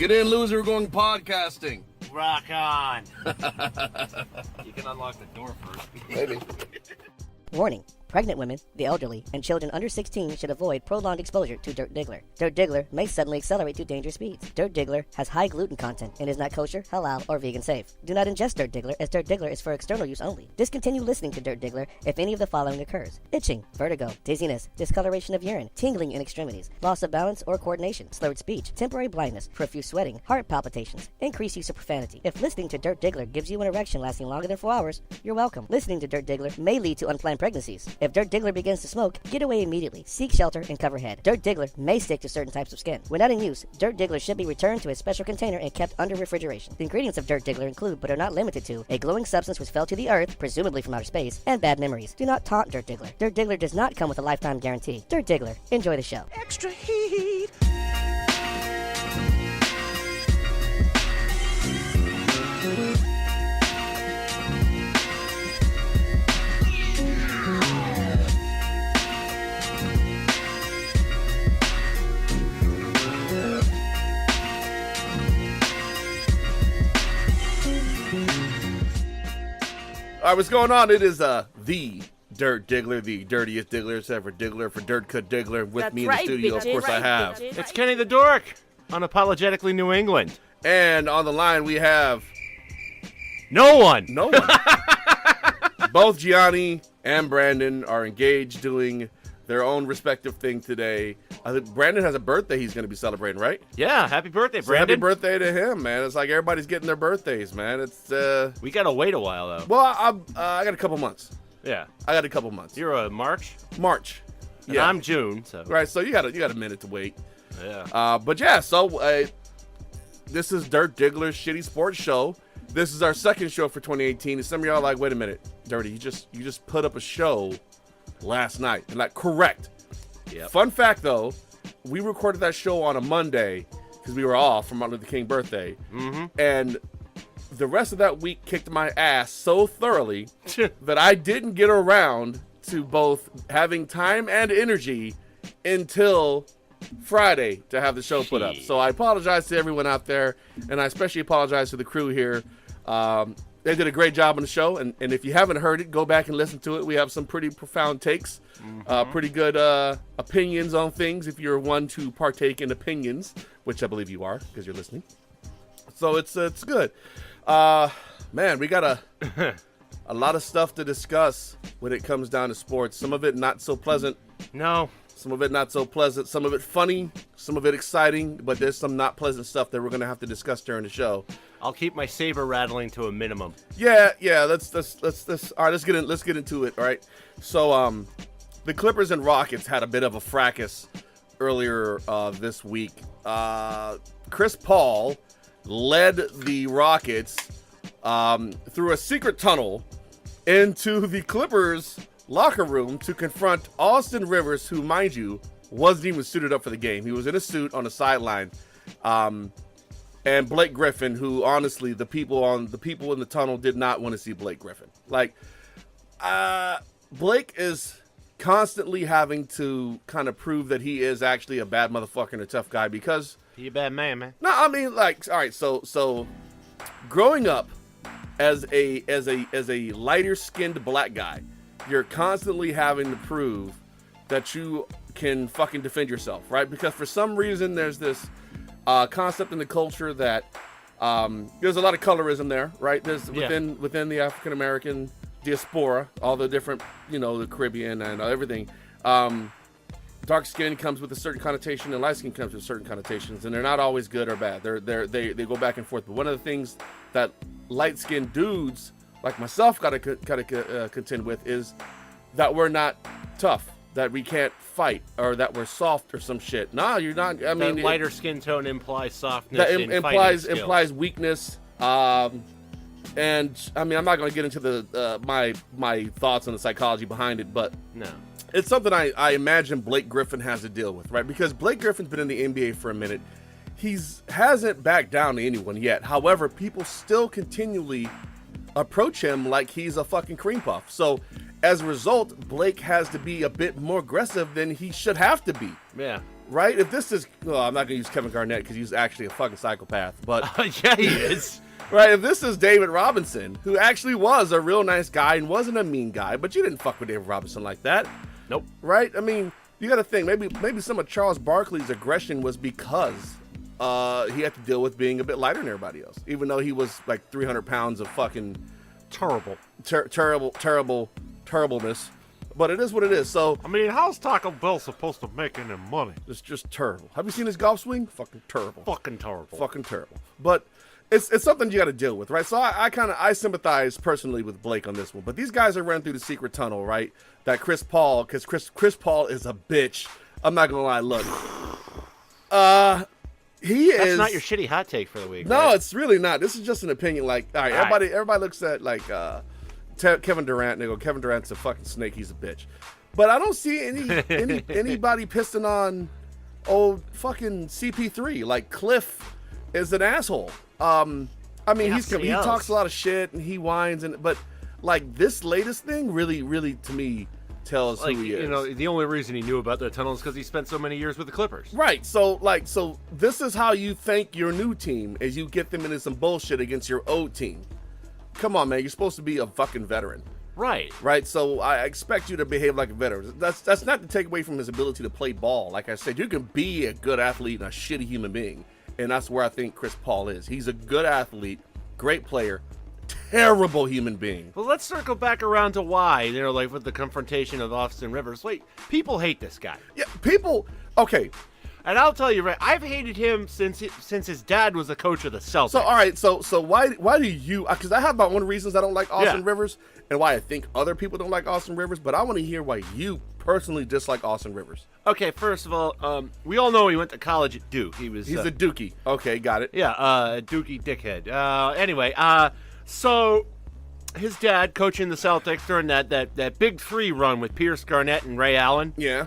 Get in, loser. We're going podcasting. Rock on. You can unlock the door first. Maybe. Warning. Pregnant women, the elderly, and children under 16 should avoid prolonged exposure to Dirt Diggler. Dirt Diggler may suddenly accelerate to dangerous speeds. Dirt Diggler has high gluten content and is not kosher, halal, or vegan safe. Do not ingest Dirt Diggler, as Dirt Diggler is for external use only. Discontinue listening to Dirt Diggler if any of the following occurs: itching, vertigo, dizziness, discoloration of urine, tingling in extremities, loss of balance or coordination, slurred speech, temporary blindness, profuse sweating, heart palpitations, increased use of profanity. If listening to Dirt Diggler gives you an erection lasting longer than 4 hours, you're welcome. Listening to Dirt Diggler may lead to unplanned pregnancies. If Dirt Diggler begins to smoke, get away immediately. Seek shelter and cover head. Dirt Diggler may stick to certain types of skin. When not in use, Dirt Diggler should be returned to a special container and kept under refrigeration. The ingredients of Dirt Diggler include, but are not limited to, a glowing substance which fell to the earth, presumably from outer space, and bad memories. Do not taunt Dirt Diggler. Dirt Diggler does not come with a lifetime guarantee. Dirt Diggler, enjoy the show. Extra heat. All right, what's going on? It is the Dirt Diggler, the dirtiest Digglers ever. Diggler for Dirt Cut Diggler. With That's me in right, the studio, bitches. of course, I have. Bitches. It's Kenny the Dork, unapologetically New England. And on the line, we have No one. no one. Both Gianni and Brandon are engaged doing their own respective thing today. I think Brandon has a birthday he's going to be celebrating, right? Yeah, happy birthday, So happy Brandon. birthday to him, man. It's like everybody's getting their birthdays, man. It's, We gotta wait a while though. well, I got a couple months. Yeah, I got a couple months. you're a March, March. and Yeah. I'm June. So Right, so you got a minute to wait. yeah. But yeah, so this is Dirt Diggler's Shitty Sports Show. This is our second show for 2018. And some of y'all are like, wait a minute, Dirty, you just put up a show last night. And like, correct. Yep. Fun fact though, we recorded that show on a Monday because we were off from Martin Luther King birthday. Mm-hmm. And the rest of that week kicked my ass so thoroughly that I didn't get around to both having time and energy until Friday to have the show put up. So I apologize to everyone out there, and I especially apologize to the crew here. They did a great job on the show, and if you haven't heard it, go back and listen to it. We have some pretty profound takes, pretty good opinions on things if you're one to partake in opinions, which I believe you are because you're listening. So it's good. Man, we got a lot of stuff to discuss when it comes down to sports. Some of it not so pleasant. No. Some of it not so pleasant, some of it funny, some of it exciting, but there's some not pleasant stuff that we're gonna have to discuss during the show. I'll keep my saber rattling to a minimum. Yeah. Let's all right. Let's get into it. All right. So the Clippers and Rockets had a bit of a fracas earlier this week. Chris Paul led the Rockets through a secret tunnel into the Clippers locker room to confront Austin Rivers, who, mind you, wasn't even suited up for the game. He was in a suit on the sideline. And Blake Griffin, who honestly, the people in the tunnel did not want to see Blake Griffin. Like, Blake is constantly having to kind of prove that he is actually a bad motherfucker and a tough guy because You a bad man, man. no, I mean, like, all right, so growing up as a lighter skinned black guy, you're constantly having to prove that you can fucking defend yourself, right? Because for some reason there's this concept in the culture that there's a lot of colorism there, right? There's within the African American diaspora, all the different, the Caribbean and everything. Dark skin comes with a certain connotation, and light skin comes with certain connotations, and they're not always good or bad. They go back and forth. But one of the things that light skinned dudes like myself gotta contend with is that we're not tough, that we can't fight, or that we're soft or some shit. Nah, you're not. I mean, lighter skin tone implies softness. That in implies weakness. And I mean, I'm not going to get into the my thoughts on the psychology behind it, but No. it's something I imagine Blake Griffin has to deal with, right? Because Blake Griffin's been in the NBA for a minute. Hasn't backed down to anyone yet. However, people still continually approach him like he's a fucking cream puff. So as a result, Blake has to be a bit more aggressive than he should have to be. Yeah. right? If this is, well, I'm not gonna use Kevin Garnett because he's actually a fucking psychopath, but Yeah, he is. right, if this is David Robinson, who actually was a real nice guy and wasn't a mean guy, but you didn't fuck with David Robinson like that. Nope. Right? I mean, you got to think, maybe some of Charles Barkley's aggression was because he had to deal with being a bit lighter than everybody else, even though he was like 300 pounds of fucking terribleness. But it is what it is. So I mean, how's Taco Bell supposed to make any money? it's just terrible. Have you seen his golf swing? Fucking terrible. Fucking terrible. Fucking terrible. But it's something you got to deal with, right? So I sympathize personally with Blake on this one. But these guys are running through the secret tunnel, right? That Chris Paul, because Chris Paul is a bitch. I'm not gonna lie. Look, That's not your is. shitty hot take for the week. No, right? it's really not. This is just an opinion. Like, all right, All right. everybody looks at like Kevin Durant. And they go, Kevin Durant's a fucking snake. He's a bitch. But I don't see anybody pissing on old fucking CP3. Like Cliff is an asshole. I mean, Yeah, he talks a lot of shit and he whines but like this latest thing really to me tells like, who he is. you know, the only reason he knew about the tunnel is because he spent so many years with the Clippers. Right. So this is how you thank your new team as you get them into some bullshit against your old team. Come on, man. You're supposed to be a fucking veteran. Right. Right. So I expect you to behave like a veteran. That's not to take away from his ability to play ball. Like I said, you can be a good athlete and a shitty human being. And that's where I think Chris Paul is. He's a good athlete, great player, terrible human being. Well, let's circle back around to why, you know, like with the confrontation of Austin Rivers. Wait, people hate this guy. Yeah, people. Okay. And I'll tell you, right, I've hated him since his dad was the coach of the Celtics. So all right. So why do you? Because I have my own reasons I don't like Austin Yeah. Rivers and why I think other people don't like Austin Rivers. But I want to hear why you personally dislike Austin Rivers. Okay, first of all, we all know he went to college at Duke. He's a Dookie. Okay, got it. Yeah, Dookie dickhead. Anyway, so his dad coaching the Celtics during that big three run with Pierce, Garnett, and Ray Allen. Yeah.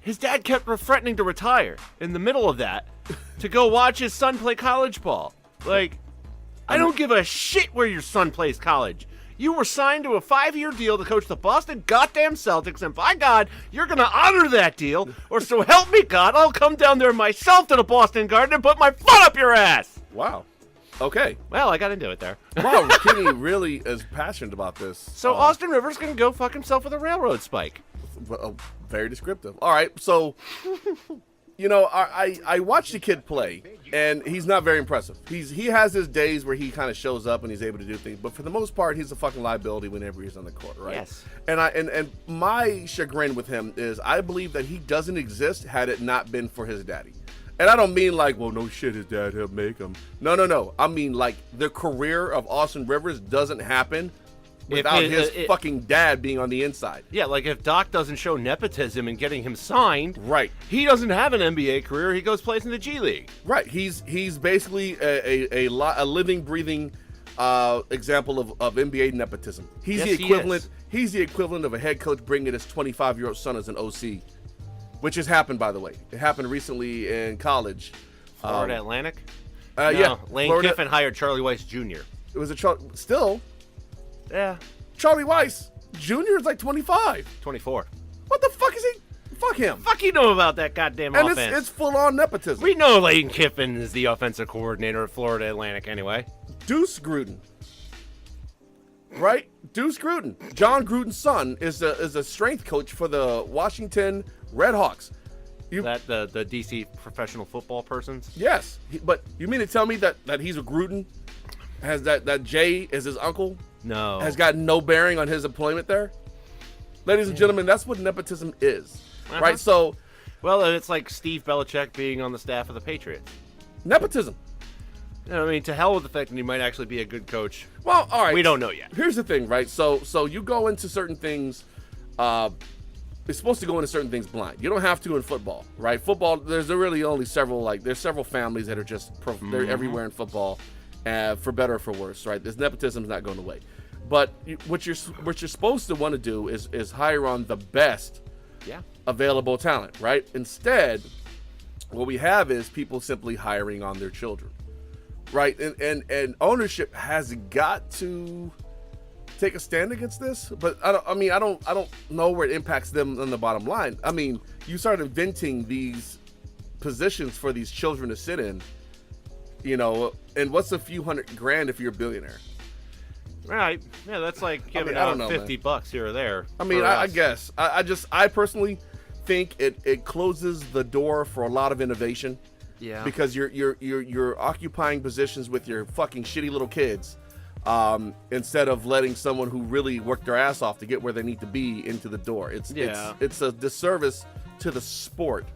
His dad kept threatening to retire in the middle of that to go watch his son play college ball. Like, I don't give a shit where your son plays college. You were signed to a 5-year deal to coach the Boston goddamn Celtics, and by God, you're going to honor that deal, or so help me God, I'll come down there myself to the Boston Garden and put my foot up your ass. Wow. Okay. Well, I got into it there. Wow, Kenny really is passionate about this. So Austin Rivers can go fuck himself with a railroad spike. Very descriptive. All right, so you know, I watched the kid play, and he's not very impressive. He has his days where he kind of shows up and he's able to do things, but for the most part, he's a fucking liability whenever he's on the court, right? Yes. And my chagrin with him is I believe that he doesn't exist had it not been for his daddy. And I don't mean like, well, no shit, his dad helped make him. No. I mean like the career of Austin Rivers doesn't happen without his fucking dad being on the inside. Yeah, like if Doc doesn't show nepotism in getting him signed, Right. he doesn't have an NBA career. He goes plays in the G League. Right. He's basically a living, breathing example of NBA nepotism. He's Yes, the he equivalent. is. He's the equivalent of a head coach bringing his 25-year-old son as an OC, which has happened, by the way. It happened recently in college. Florida Atlantic? Yeah. Lane Florida- Kiffin hired Charlie Weiss Jr. It was still Yeah, Charlie Weiss Jr. is like 25. 24. What the fuck is he? Fuck him. Fuck you know about that goddamn And offense. it's full on nepotism. We know Lane Kiffin is the offensive coordinator at Florida Atlantic anyway. Deuce Gruden. Right? Deuce Gruden. John Gruden's son is a strength coach for the Washington Redhawks. That the DC professional football persons? Yes. But you mean to tell me that he's a Gruden? Has that Jay is his uncle? No. Has got no bearing on his employment there? Ladies and gentlemen, that's what nepotism is. Uh-huh. Right? So, Well, it's like Steve Belichick being on the staff of the Patriots. nepotism. You know, I mean, to hell with the fact that he might actually be a good coach. Well, all right. We don't know yet. Here's the thing, right? So you go into certain things. It's supposed to go into certain things blind. You don't have to in football, right? Football, there's really only there's several families that are just they're everywhere in football, for better or for worse, right? This nepotism is not going away. But what you're supposed to want to do is hire on the best available talent, right? Instead, what we have is people simply hiring on their children. Right, and ownership has got to take a stand against this, but I don't know where it impacts them on the bottom line. I mean, you start inventing these positions for these children to sit in, and what's a few $100,000 if you're a billionaire? Right. Yeah, that's like giving I don't out know, $50 here or there. I mean, for I us. guess I personally think it closes the door for a lot of innovation. Yeah. Because you're occupying positions with your fucking shitty little kids, instead of letting someone who really worked their ass off to get where they need to be into the door. It's a disservice to the sport,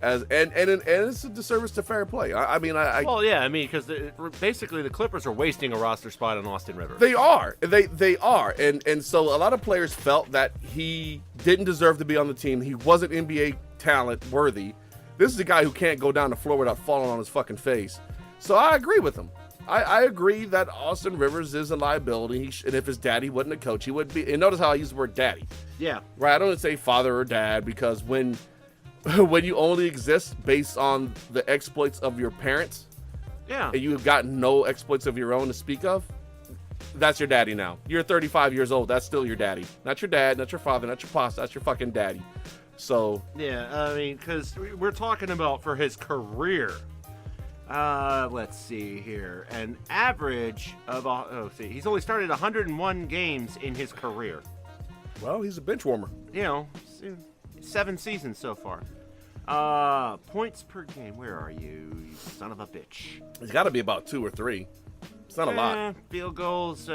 and it's a disservice to fair play. Well, yeah, because basically the Clippers are wasting a roster spot on Austin Rivers. They are, and so a lot of players felt that he didn't deserve to be on the team. He wasn't NBA talent worthy. This is a guy who can't go down the floor without falling on his fucking face. So I agree with him. I agree that Austin Rivers is a liability, and if his daddy wasn't a coach, he wouldn't be. And notice how I use the word daddy. Yeah. Right? I don't say father or dad, because when you only exist based on the exploits of your parents, Yeah. and you've got no exploits of your own to speak of, that's your daddy now. You're 35 years old. That's still your daddy. Not your dad, not your father, not your pops. That's your fucking daddy. So Yeah, because we're talking about for his career. Let's see here. An average of he's only started 101 games in his career. well, he's a bench warmer. 7 seasons so far. Points per game. Where are you son of a bitch? He's got to be about 2 or 3. It's not a lot. Field goals,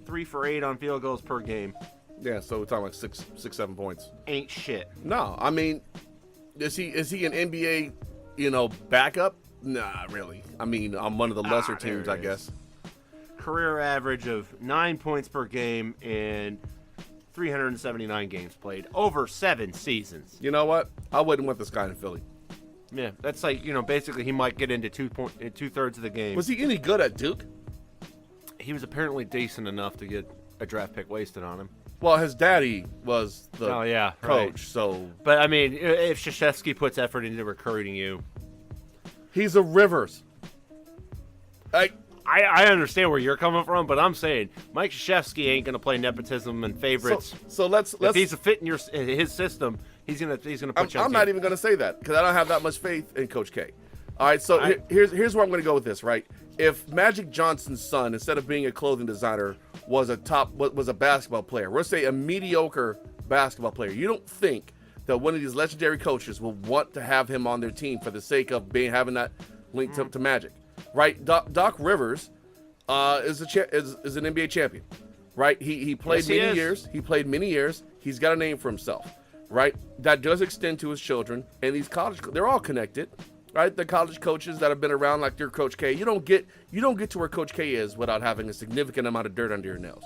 3 for 8 on field goals per game. Yeah, so we're talking like 6, 7 points. Ain't shit. No, I mean, is he an NBA, backup? Nah, really. I mean, on one of the lesser there teams, it I is. guess. Career average of 9 points per game in 379 games played over 7 seasons. You know what? I wouldn't want this guy in Philly. Yeah, that's like, basically he might get into 2/3 of the game. Was he any good at Duke? He was apparently decent enough to get a draft pick wasted on him. Well, his daddy was the coach, right. so But if Krzyzewski puts effort into recruiting you, he's a Rivers. I understand where you're coming from, but I'm saying Mike Krzyzewski ain't gonna play nepotism and favorites. So let's. If he's a fit in his system, he's gonna put you on. I'm not even gonna say that because I don't have that much faith in Coach K. All right, so here's where I'm gonna go with this. Right, if Magic Johnson's son, instead of being a clothing designer, was a basketball player, let's say a mediocre basketball player, you don't think that one of these legendary coaches will want to have him on their team for the sake of having that link to Magic, right? Doc Rivers is an NBA champion, right? He played many years. He played many years. He's got a name for himself, right? That does extend to his children, and these they're all connected, right? The college coaches that have been around, like your Coach K, you don't get to where Coach K is without having a significant amount of dirt under your nails.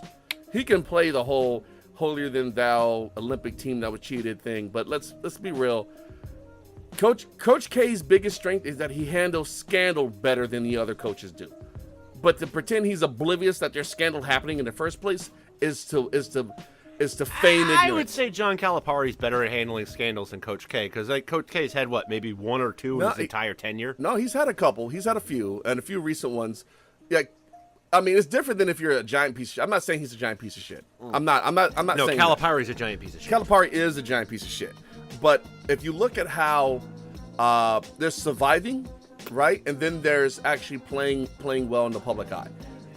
He can play the whole holier than thou Olympic team that was cheated thing, but let's be real. Coach K's biggest strength is that he handles scandal better than the other coaches do. But to pretend he's oblivious that there's scandal happening in the first place is to feign ignorance. I would say John Calipari's better at handling scandals than Coach K, because Coach K's had maybe 1 or 2 in his entire tenure. No, he's had a couple. He's had a few, and a few recent ones. Yeah, it's different than if you're a giant piece of shit. I'm not saying he's a giant piece of shit. I'm not No, saying Calipari's a giant piece of shit. Calipari is a giant piece of shit. But if you look at how there's surviving, right, and then there's actually playing well in the public eye.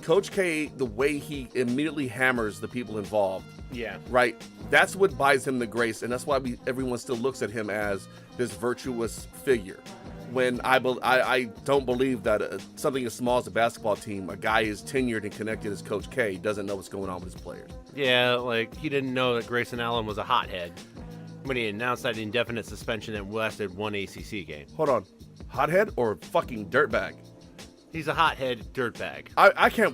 Coach K, the way he immediately hammers the people involved, Yeah. right, that's what buys him the grace, and that's why everyone still looks at him as this virtuous figure. When I don't believe that something as small as a basketball team, a guy as tenured and connected as Coach K doesn't know what's going on with his players. Yeah, he didn't know that Grayson Allen was a hothead when he announced that indefinite suspension that lasted 1 ACC game. Hold on. Hothead or fucking dirtbag? He's a hothead dirtbag. I can't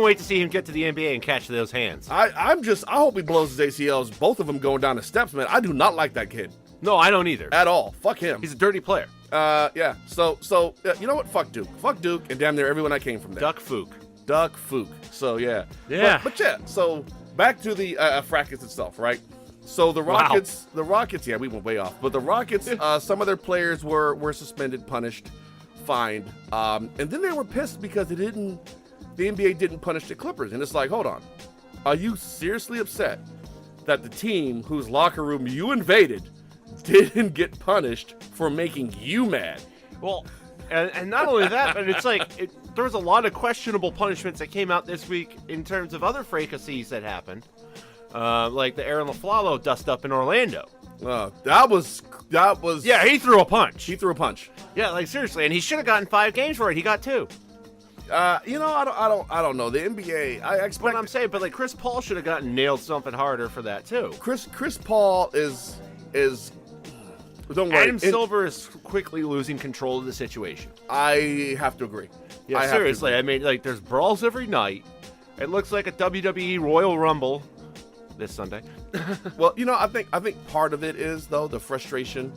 wait to see him get to the NBA and catch those hands. I hope he blows his ACLs, both of them going down the steps, man. I do not like that kid. No, I don't either. At all. Fuck him. He's a dirty player. Yeah. So you know what? Fuck Duke. Fuck Duke and damn near everyone I came from there. Duck Fook. So yeah. Yeah. But yeah. So back to the fracas itself, right? So the Rockets, yeah, we went way off. But the Rockets, some of their players were suspended, punished, fined, and then they were pissed because they didn't the NBA didn't punish the Clippers. And it's like, hold on. Are you seriously upset that the team whose locker room you invaded didn't get punished for making you mad? Well, and not only that, but it's like there was a lot of questionable punishments that came out this week in terms of other fracases that happened, like the Aaron LaFlalo dust up in Orlando. That was. Yeah, he threw a punch. He threw a punch. Yeah, like seriously, and he should have gotten 5 games for it. He got 2. I don't know. The NBA, I expect. What I'm saying, but like Chris Paul should have gotten nailed something harder for that too. Chris Paul is. Don't worry. Adam Silver is quickly losing control of the situation. I have to agree. Yeah, seriously. I mean, like, there's brawls every night. It looks like a WWE Royal Rumble this Sunday. Well, I think part of it is, though, the frustration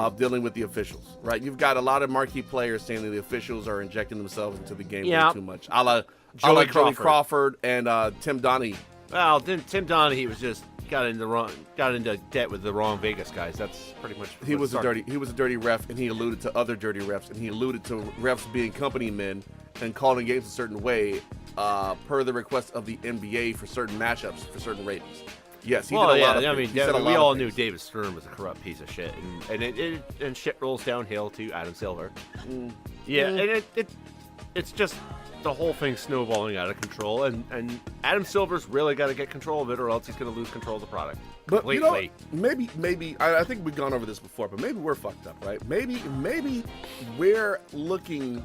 of dealing with the officials, right? You've got a lot of marquee players saying that the officials are injecting themselves into the game way too much. A la Joey Crawford and Tim Donaghy. Well, then Tim Donaghy was just got into debt with the wrong Vegas guys. That's pretty much. He was a dirty ref, and he alluded to other dirty refs, and he alluded to refs being company men and calling games a certain way, per the request of the NBA for certain matchups, for certain ratings. Yes, he did a lot of things. We all knew David Stern was a corrupt piece of shit, and shit rolls downhill to Adam Silver. Yeah, and it's just the whole thing's snowballing out of control, and Adam Silver's really got to get control of it, or else he's going to lose control of the product. But maybe I think we've gone over this before, but maybe we're fucked up, right? Maybe we're looking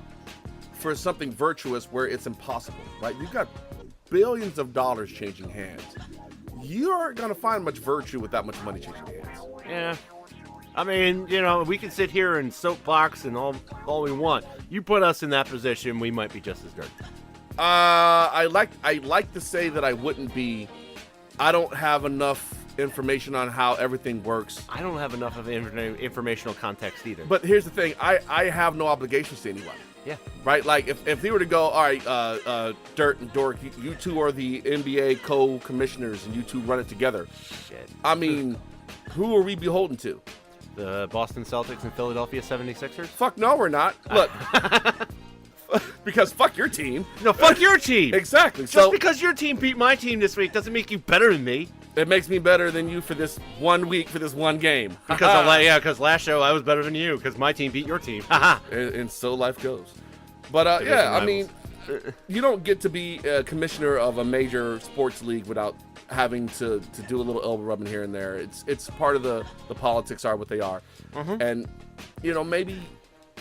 for something virtuous where it's impossible, right? You've got billions of dollars changing hands. You aren't going to find much virtue with that much money changing hands. Yeah. I mean, we can sit here and soapbox and all we want. You put us in that position, we might be just as dirty. I like to say that I wouldn't be. I don't have enough information on how everything works. I don't have enough of informational context either. But here's the thing: I have no obligations to anyone. Yeah. Right. Like if they were to go, all right, Dirt and Dork, you two are the NBA co-commissioners, and you two run it together. Shit. I mean, who are we beholden to? The Boston Celtics and Philadelphia 76ers? Fuck no, we're not. Look, because fuck your team. No, fuck your team. Exactly. Just because your team beat my team this week doesn't make you better than me. It makes me better than you for this 1 week, for this one game. Because last show I was better than you because my team beat your team. and so life goes. But I mean, you don't get to be a commissioner of a major sports league without having to do a little elbow rubbing here and there. It's part of the politics are what they are. And maybe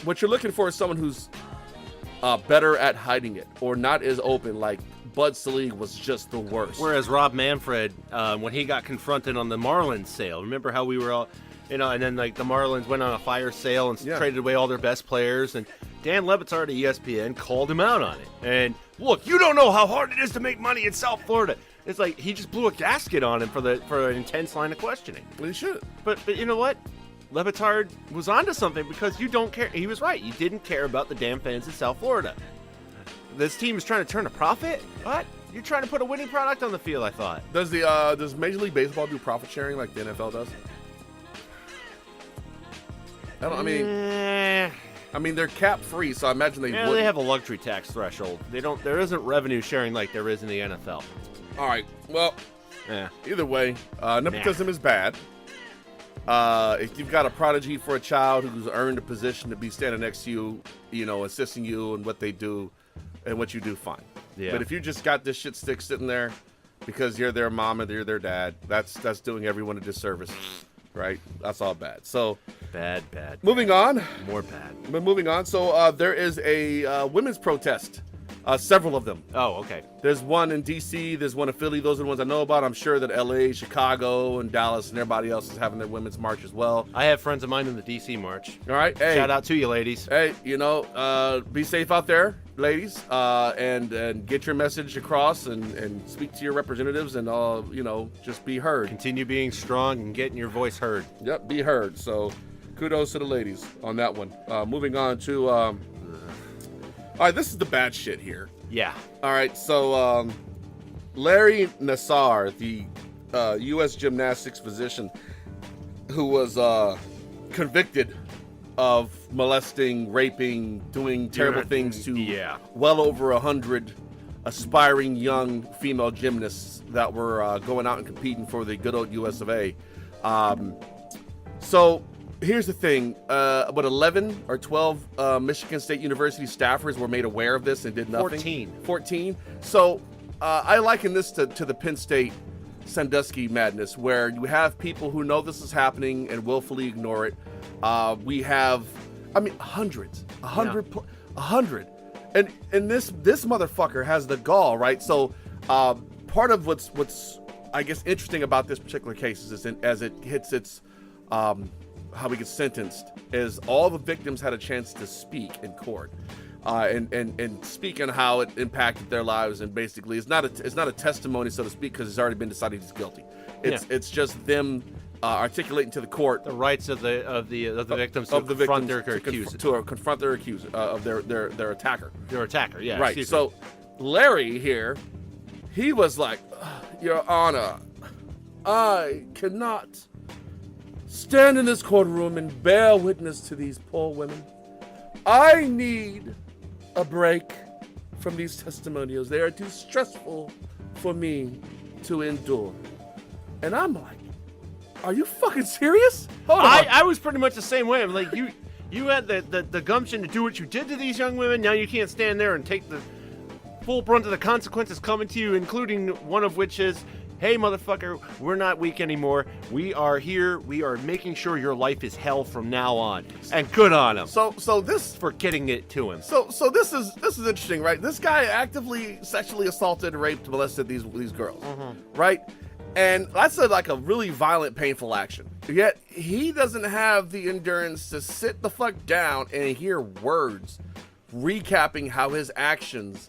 what you're looking for is someone who's better at hiding it or not as open. Like Bud Selig was just the worst. Whereas Rob Manfred, when he got confronted on the Marlins sale, remember how we were all, and then like the Marlins went on a fire sale and traded away all their best players, and Dan Levitard at ESPN called him out on it. And look, you don't know how hard it is to make money in South Florida. It's like he just blew a gasket on him for an intense line of questioning. Well, he should. But you know what? Levitard was onto something because you don't care. He was right. You didn't care about the damn fans in South Florida. This team is trying to turn a profit? What? You're trying to put a winning product on the field, I thought. Does Major League Baseball do profit sharing like the NFL does? I mean, they're cap free, so I imagine they would. They have a luxury tax threshold. There isn't revenue sharing like there is in the NFL. All right. Well, either way, nepotism is bad. If you've got a prodigy for a child who's earned a position to be standing next to you, assisting you in what they do and what you do, fine. Yeah. But if you just got this shit stick sitting there because you're their mom and you're their dad, that's doing everyone a disservice, right? That's all bad. So bad. Moving on. More bad. But moving on. So there is a women's protest. Several of them. Oh, okay. There's one in D.C., there's one in Philly. Those are the ones I know about. I'm sure that L.A., Chicago, and Dallas, and everybody else is having their women's march as well. I have friends of mine in the D.C. march. All right. Hey, shout out to you, ladies. Hey, be safe out there, ladies, and get your message across and speak to your representatives and, just be heard. Continue being strong and getting your voice heard. Yep, be heard. So kudos to the ladies on that one. Moving on to... all right, this is the bad shit here. Yeah. All right, so Larry Nassar, the U.S. gymnastics physician who was convicted of molesting, raping, doing terrible things to well over 100 aspiring young female gymnasts that were going out and competing for the good old US of A. So here's the thing. About 11 or 12 Michigan State University staffers were made aware of this and did nothing. 14. So I liken this to the Penn State Sandusky madness, where you have people who know this is happening and willfully ignore it. We have, hundreds, 100. And this motherfucker has the gall, right? So part of what's I guess interesting about this particular case is as it hits its how we get sentenced is all the victims had a chance to speak in court and speak on how it impacted their lives, and basically it's not a testimony, so to speak, because it's already been decided he's guilty. It's just them articulating to the court the rights of the victims to confront their accuser, to confront their accuser of their attacker. Their attacker, yeah. Right. So Larry here, he was like, Your Honor, I cannot stand in this courtroom and bear witness to these poor women. I need a break from these testimonials. They are too stressful for me to endure. And I'm like, are you fucking serious? Hold on. I was pretty much the same way. I'm like, you had the gumption to do what you did to these young women. Now you can't stand there and take the full brunt of the consequences coming to you, including one of which is, hey, motherfucker, we're not weak anymore. We are here. We are making sure your life is hell from now on. And good on him. So this for getting it to him. So this is interesting, right? This guy actively sexually assaulted, raped, molested these girls, right? And that's a really violent, painful action. Yet he doesn't have the endurance to sit the fuck down and hear words recapping how his actions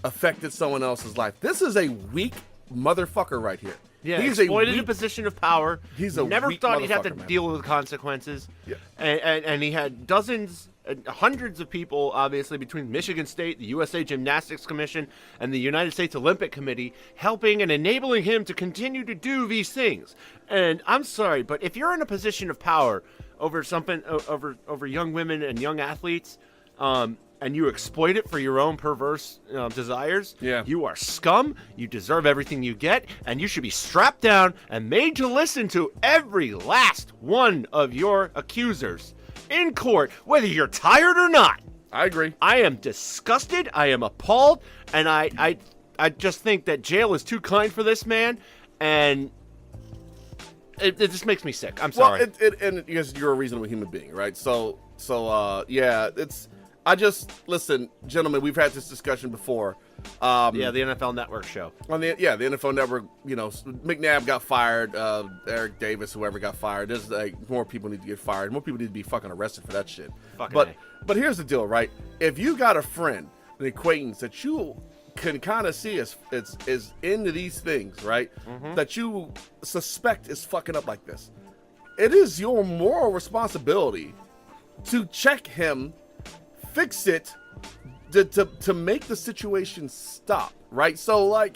affected someone else's life. This is a weak motherfucker right here. Yeah, he's exploited a position of power. He's a never weak thought he'd have to motherfucker, man. deal with the consequences. Yeah. And he had dozens, hundreds of people, obviously, between Michigan State, the USA Gymnastics Commission, and the United States Olympic Committee, helping and enabling him to continue to do these things. And I'm sorry, but if you're in a position of power over something, over young women and young athletes, and you exploit it for your own perverse desires, you are scum, you deserve everything you get, and you should be strapped down and made to listen to every last one of your accusers in court, whether you're tired or not. I agree. I am disgusted, I am appalled, and I just think that jail is too kind for this man, and it just makes me sick. I'm sorry. Well, and because you're a reasonable human being, right? So yeah, it's... listen, gentlemen, we've had this discussion before. The NFL Network show. On the NFL Network, McNabb got fired, Eric Davis, whoever got fired. There's more people need to get fired. More people need to be fucking arrested for that shit. But here's the deal, right? If you got a friend, an acquaintance that you can kind of see is into these things, right? That you suspect is fucking up like this, it is your moral responsibility to check him, fix it, to make the situation stop, right? So,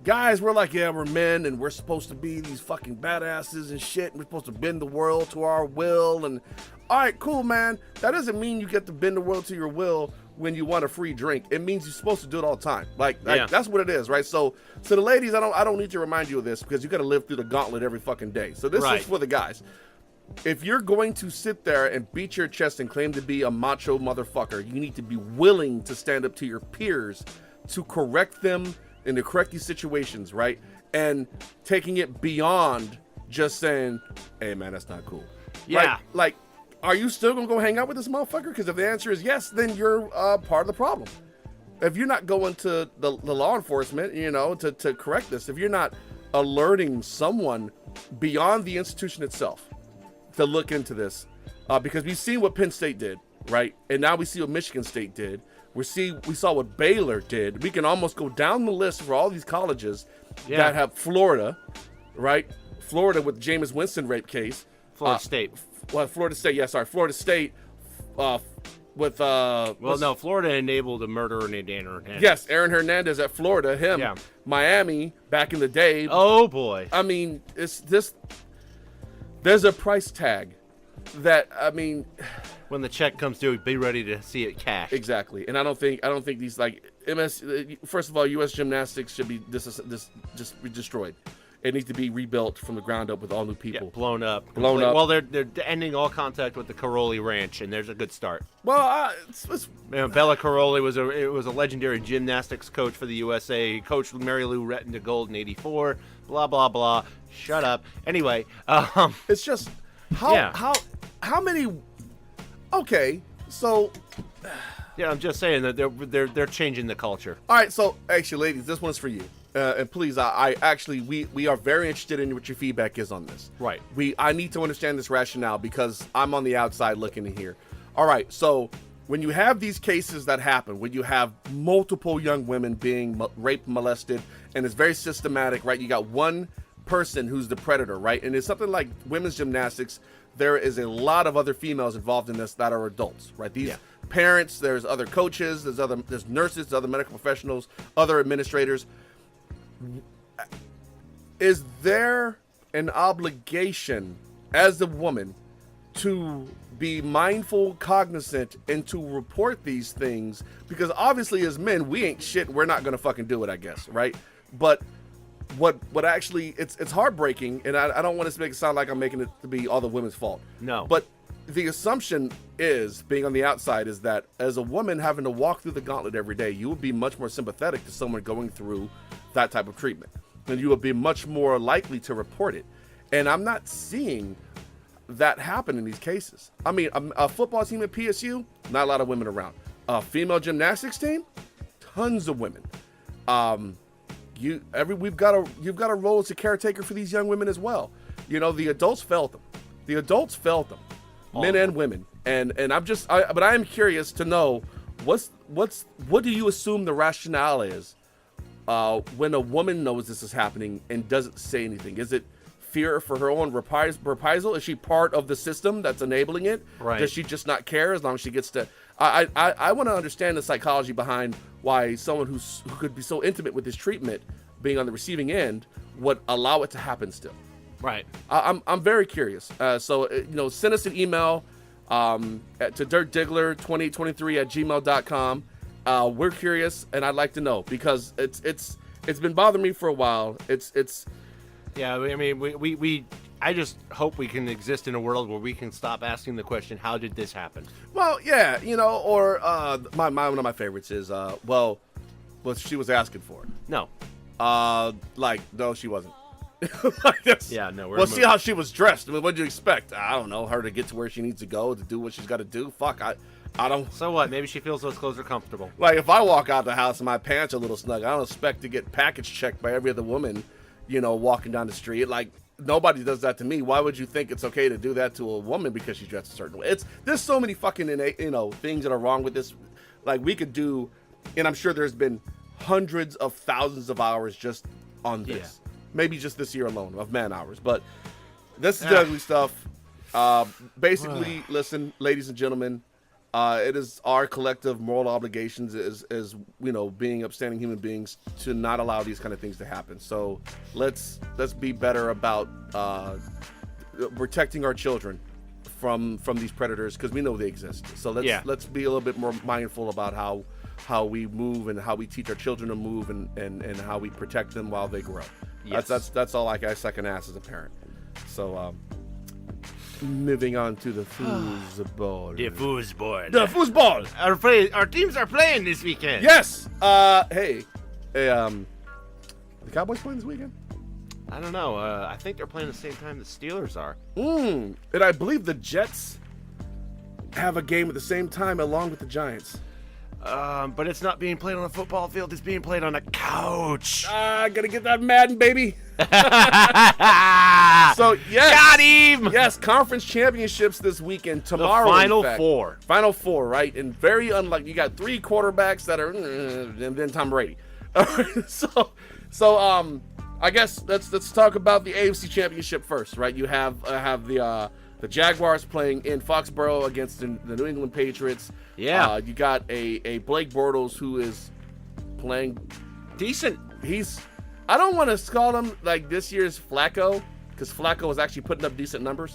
guys, we're we're men, and we're supposed to be these fucking badasses and shit, and we're supposed to bend the world to our will, and all right, cool, man. That doesn't mean you get to bend the world to your will when you want a free drink. It means you're supposed to do it all the time. That's what it is, right? So the ladies, I don't need to remind you of this, because you got to live through the gauntlet every fucking day. So this is for the guys. If you're going to sit there and beat your chest and claim to be a macho motherfucker, you need to be willing to stand up to your peers to correct them and to correct these situations, right? And taking it beyond just saying, hey, man, that's not cool. Yeah. Are you still going to go hang out with this motherfucker? Because if the answer is yes, then you're part of the problem. If you're not going to the law enforcement, to correct this, if you're not alerting someone beyond the institution itself to look into this, because we've seen what Penn State did, right? And now we see what Michigan State did. We saw what Baylor did. We can almost go down the list for all these colleges that have Florida, right? Florida with the Jameis Winston rape case. Florida State. Florida State. Yeah, sorry, Florida State. With Florida enabled a murderer named Aaron Hernandez. Yes, Aaron Hernandez at Florida. Him. Yeah. Miami back in the day. Oh boy. I mean, it's this. There's a price tag that, When the check comes due, be ready to see it cashed. Exactly, and I don't think these like First of all, U.S. gymnastics should be just be destroyed. It needs to be rebuilt from the ground up with all new people. Yeah, blown up. Well, they're ending all contact with the Caroli Ranch, and there's a good start. Well, Bella Caroli was a legendary gymnastics coach for the USA. He coached Mary Lou Retton to gold in '84. Blah blah blah. Shut up. Anyway, it's just how many? Okay, so yeah, I'm just saying that they're changing the culture. all right. So actually, ladies, this one's for you. And please, I actually, we are very interested in what your feedback is on this. Right. I need to understand this rationale because I'm on the outside looking in here. All right. So when you have these cases that happen, when you have multiple young women being raped, molested, and it's very systematic, right? You got one person who's the predator, right? And it's something like women's gymnastics. There is a lot of other females involved in this that are adults, right? These parents, there's other coaches, there's nurses, other medical professionals, other administrators. Is there an obligation as a woman to be mindful, cognizant, and to report these things? Because obviously as men, we ain't shit. We're not going to fucking do it, I guess, right? But what actually, it's heartbreaking, and I don't want to make it sound like I'm making it to be all the women's fault. No. But the assumption is, being on the outside, is that as a woman having to walk through the gauntlet every day, you would be much more sympathetic to someone going through that type of treatment, and you would be much more likely to report it. And I'm not seeing that happen in these cases. I mean, a football team at PSU, not a lot of women around. A female gymnastics team, tons of women. You've got a role as a caretaker for these young women as well. You know, the adults felt them. Men and women. And but I am curious to know what do you assume the rationale is when a woman knows this is happening and doesn't say anything? Is it fear for her own reprisal? Is she part of the system that's enabling it? Right. Does she just not care as long as she gets to? I want to understand the psychology behind why someone who could be so intimate with this treatment, being on the receiving end, would allow it to happen still. Right. I'm very curious. So send us an email to dirtdiggler2023@gmail.com. We're curious, and I'd like to know, because it's been bothering me for a while. Yeah, I mean, I just hope we can exist in a world where we can stop asking the question, how did this happen? Well, yeah, or one of my favorites is, well, she was asking for it. No. No, she wasn't. Yeah, no. Well, see how she was dressed. I mean, what do you expect? I don't know, her to get to where she needs to go, to do what she's got to do. Fuck, I don't. So what? Maybe she feels those clothes are comfortable. Like, if I walk out the house and my pants are a little snug, I don't expect to get package checked by every other woman, walking down the street. Like, nobody does that to me. Why would you think it's okay to do that to a woman because she's dressed a certain way? There's so many fucking things that are wrong with this. Like, we could do, and I'm sure there's been hundreds of thousands of hours just on this. Yeah. Maybe just this year alone of man hours. But this is the ugly stuff. Basically, listen, ladies and gentlemen, it is our collective moral obligations as being upstanding human beings to not allow these kind of things to happen. So let's be better about protecting our children from these predators, because we know they exist. So let's be a little bit more mindful about how we move and how we teach our children to move and how we protect them while they grow. Yes. That's all I can ask as a parent. So moving on to the foosball. The foosball. The foosball. Our teams are playing this weekend. Yes. Hey, the Cowboys playing this weekend? I don't know. I think they're playing the same time the Steelers are. And I believe the Jets have a game at the same time along with the Giants. But it's not being played on a football field. It's being played on a couch. Gotta get that Madden, baby. So, yes. Got him. Yes, conference championships this weekend. Tomorrow, the Final Four. Final Four, right? And very unlike, you got three quarterbacks that are, and then Tom Brady. So, I guess let's talk about the AFC Championship first, right? You have the Jaguars playing in Foxborough against the New England Patriots. Yeah. You got a Blake Bortles who is playing decent. I don't want to call him like this year's Flacco, because Flacco was actually putting up decent numbers,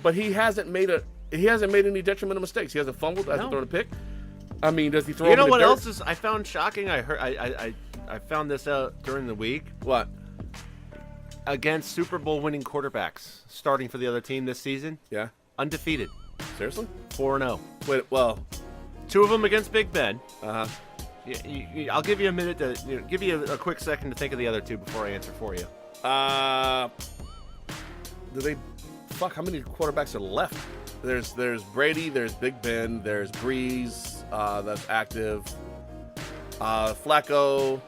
but he hasn't made he hasn't made any detrimental mistakes. He hasn't fumbled, hasn't thrown a pick. I mean, does he throw? You know what dirt? else is I found shocking? I found this out during the week. What? Against Super Bowl winning quarterbacks starting for the other team this season, Yeah. undefeated, Seriously? 4-0. Wait. Well. 2 of them against Big Ben. Uh huh. I'll give you a minute to give you a quick second to think of the other 2 before I answer for you. Do they? Fuck. How many quarterbacks are left? There's Brady. There's Big Ben. There's Breeze. That's active. Flacco.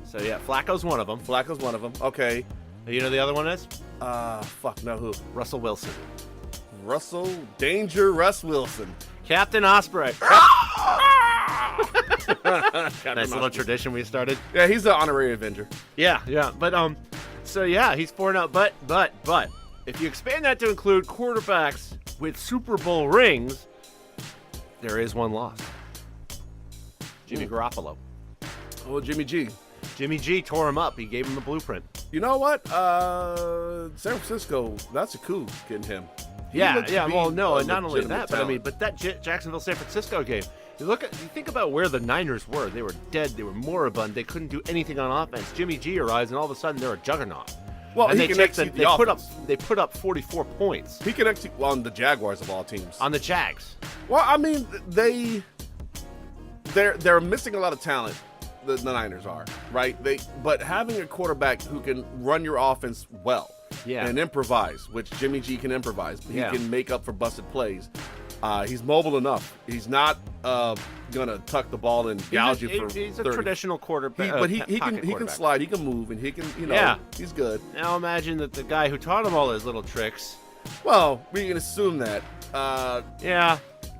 So yeah, Flacco's one of them. Flacco's one of them. Okay. You know the other one is Fuck. No, who? Russell Wilson, Russell Russ Wilson. Captain Osprey. Captain Nice little Osprey. tradition we started. Yeah, he's the honorary Avenger. Yeah. But so yeah, he's 4-0. But if you expand that to include quarterbacks with Super Bowl rings, there is one loss. Jimmy Garoppolo. Oh, Jimmy G. Jimmy G tore him up. He gave him the blueprint. You know what? San Francisco, that's a coup getting him. He looks to be Well, no, a and not only legitimate that, but I mean, talent. but that Jacksonville San Francisco game. You think about where the Niners were. They were dead. They were moribund. They couldn't do anything on offense. Jimmy G arrives, and all of a sudden they're a juggernaut. Well, and he they can execute the offense. They put up 44 points He can execute on the Jaguars of all teams. on the Jags. Well, I mean, they're missing a lot of talent. The Niners are, right? But having a quarterback who can run your offense well, Yeah. and improvise, which Jimmy G can improvise, but he Yeah. can make up for busted plays. He's mobile enough. He's not gonna tuck the ball and gouge you for He's a 30. traditional quarterback. But he pocket can quarterback. slide, he can move, and he can Yeah. he's good. Now imagine that the guy who taught him all his little tricks. Well, we can assume that. Yeah,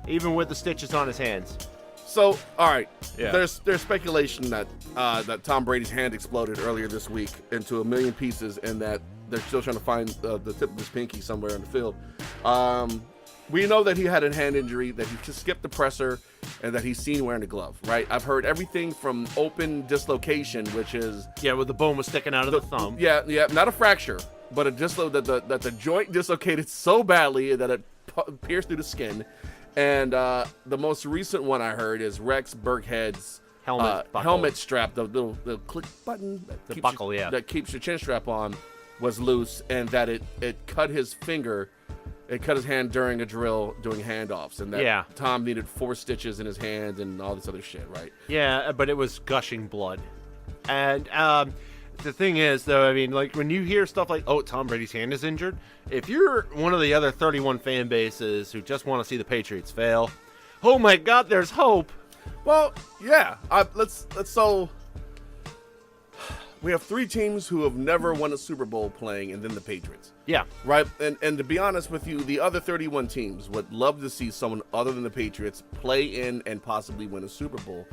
even with the stitches on his hands. So, all right. Yeah. There's speculation that that Tom Brady's hand exploded earlier this week into a million pieces, and that they're still trying to find the tip of his pinky somewhere in the field. We know that he had a hand injury, that he just skipped the presser, and that he's seen wearing a glove. Right? I've heard everything from open dislocation, which is Yeah, where the bone was sticking out of the thumb. yeah, not a fracture, but a that the joint dislocated so badly that it pierced through the skin. And the most recent one I heard is Rex Burkhead's helmet strap, the little click button, that buckle, that keeps your chin strap on, was loose, and that it cut his finger, it cut his hand during a drill doing handoffs, and that Tom needed 4 stitches in his hand and all this other shit, right? Yeah, but it was gushing blood. And the thing is, though, I mean, like, when you hear stuff like, oh, Tom Brady's hand is injured, if you're one of the other 31 fan bases who just want to see the Patriots fail, oh my God, there's hope. Well, yeah. So we have 3 teams who have never won a Super Bowl playing, and then the Patriots. Yeah. Right? And to be honest with you, the other 31 teams would love to see someone other than the Patriots play in and possibly win a Super Bowl.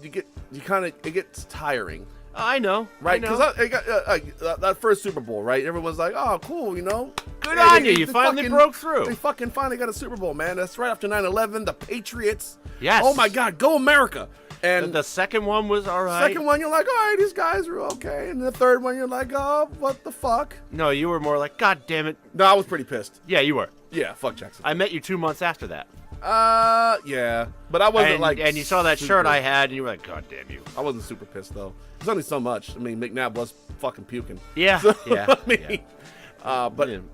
It gets tiring. I know. Right? I know. Because that first Super Bowl, right? Everyone's like, oh, cool, Good on you. You finally broke through. They fucking finally got a Super Bowl, man. That's right after 9/11, the Patriots. Yes. Oh, my God, go America. And the second one was all right. second one, you're like, all right, these guys are okay. And the third one, you're like, oh, what the fuck? No, you were more like, God damn it. No, I was pretty pissed. Yeah, you were. Yeah, fuck Jackson. I met you 2 months after that. Yeah. But I wasn't And you saw that shirt I had, and you were like, God damn you. I wasn't super pissed, though. There's only so much. I mean, McNabb was fucking puking. Yeah, So, yeah. I mean,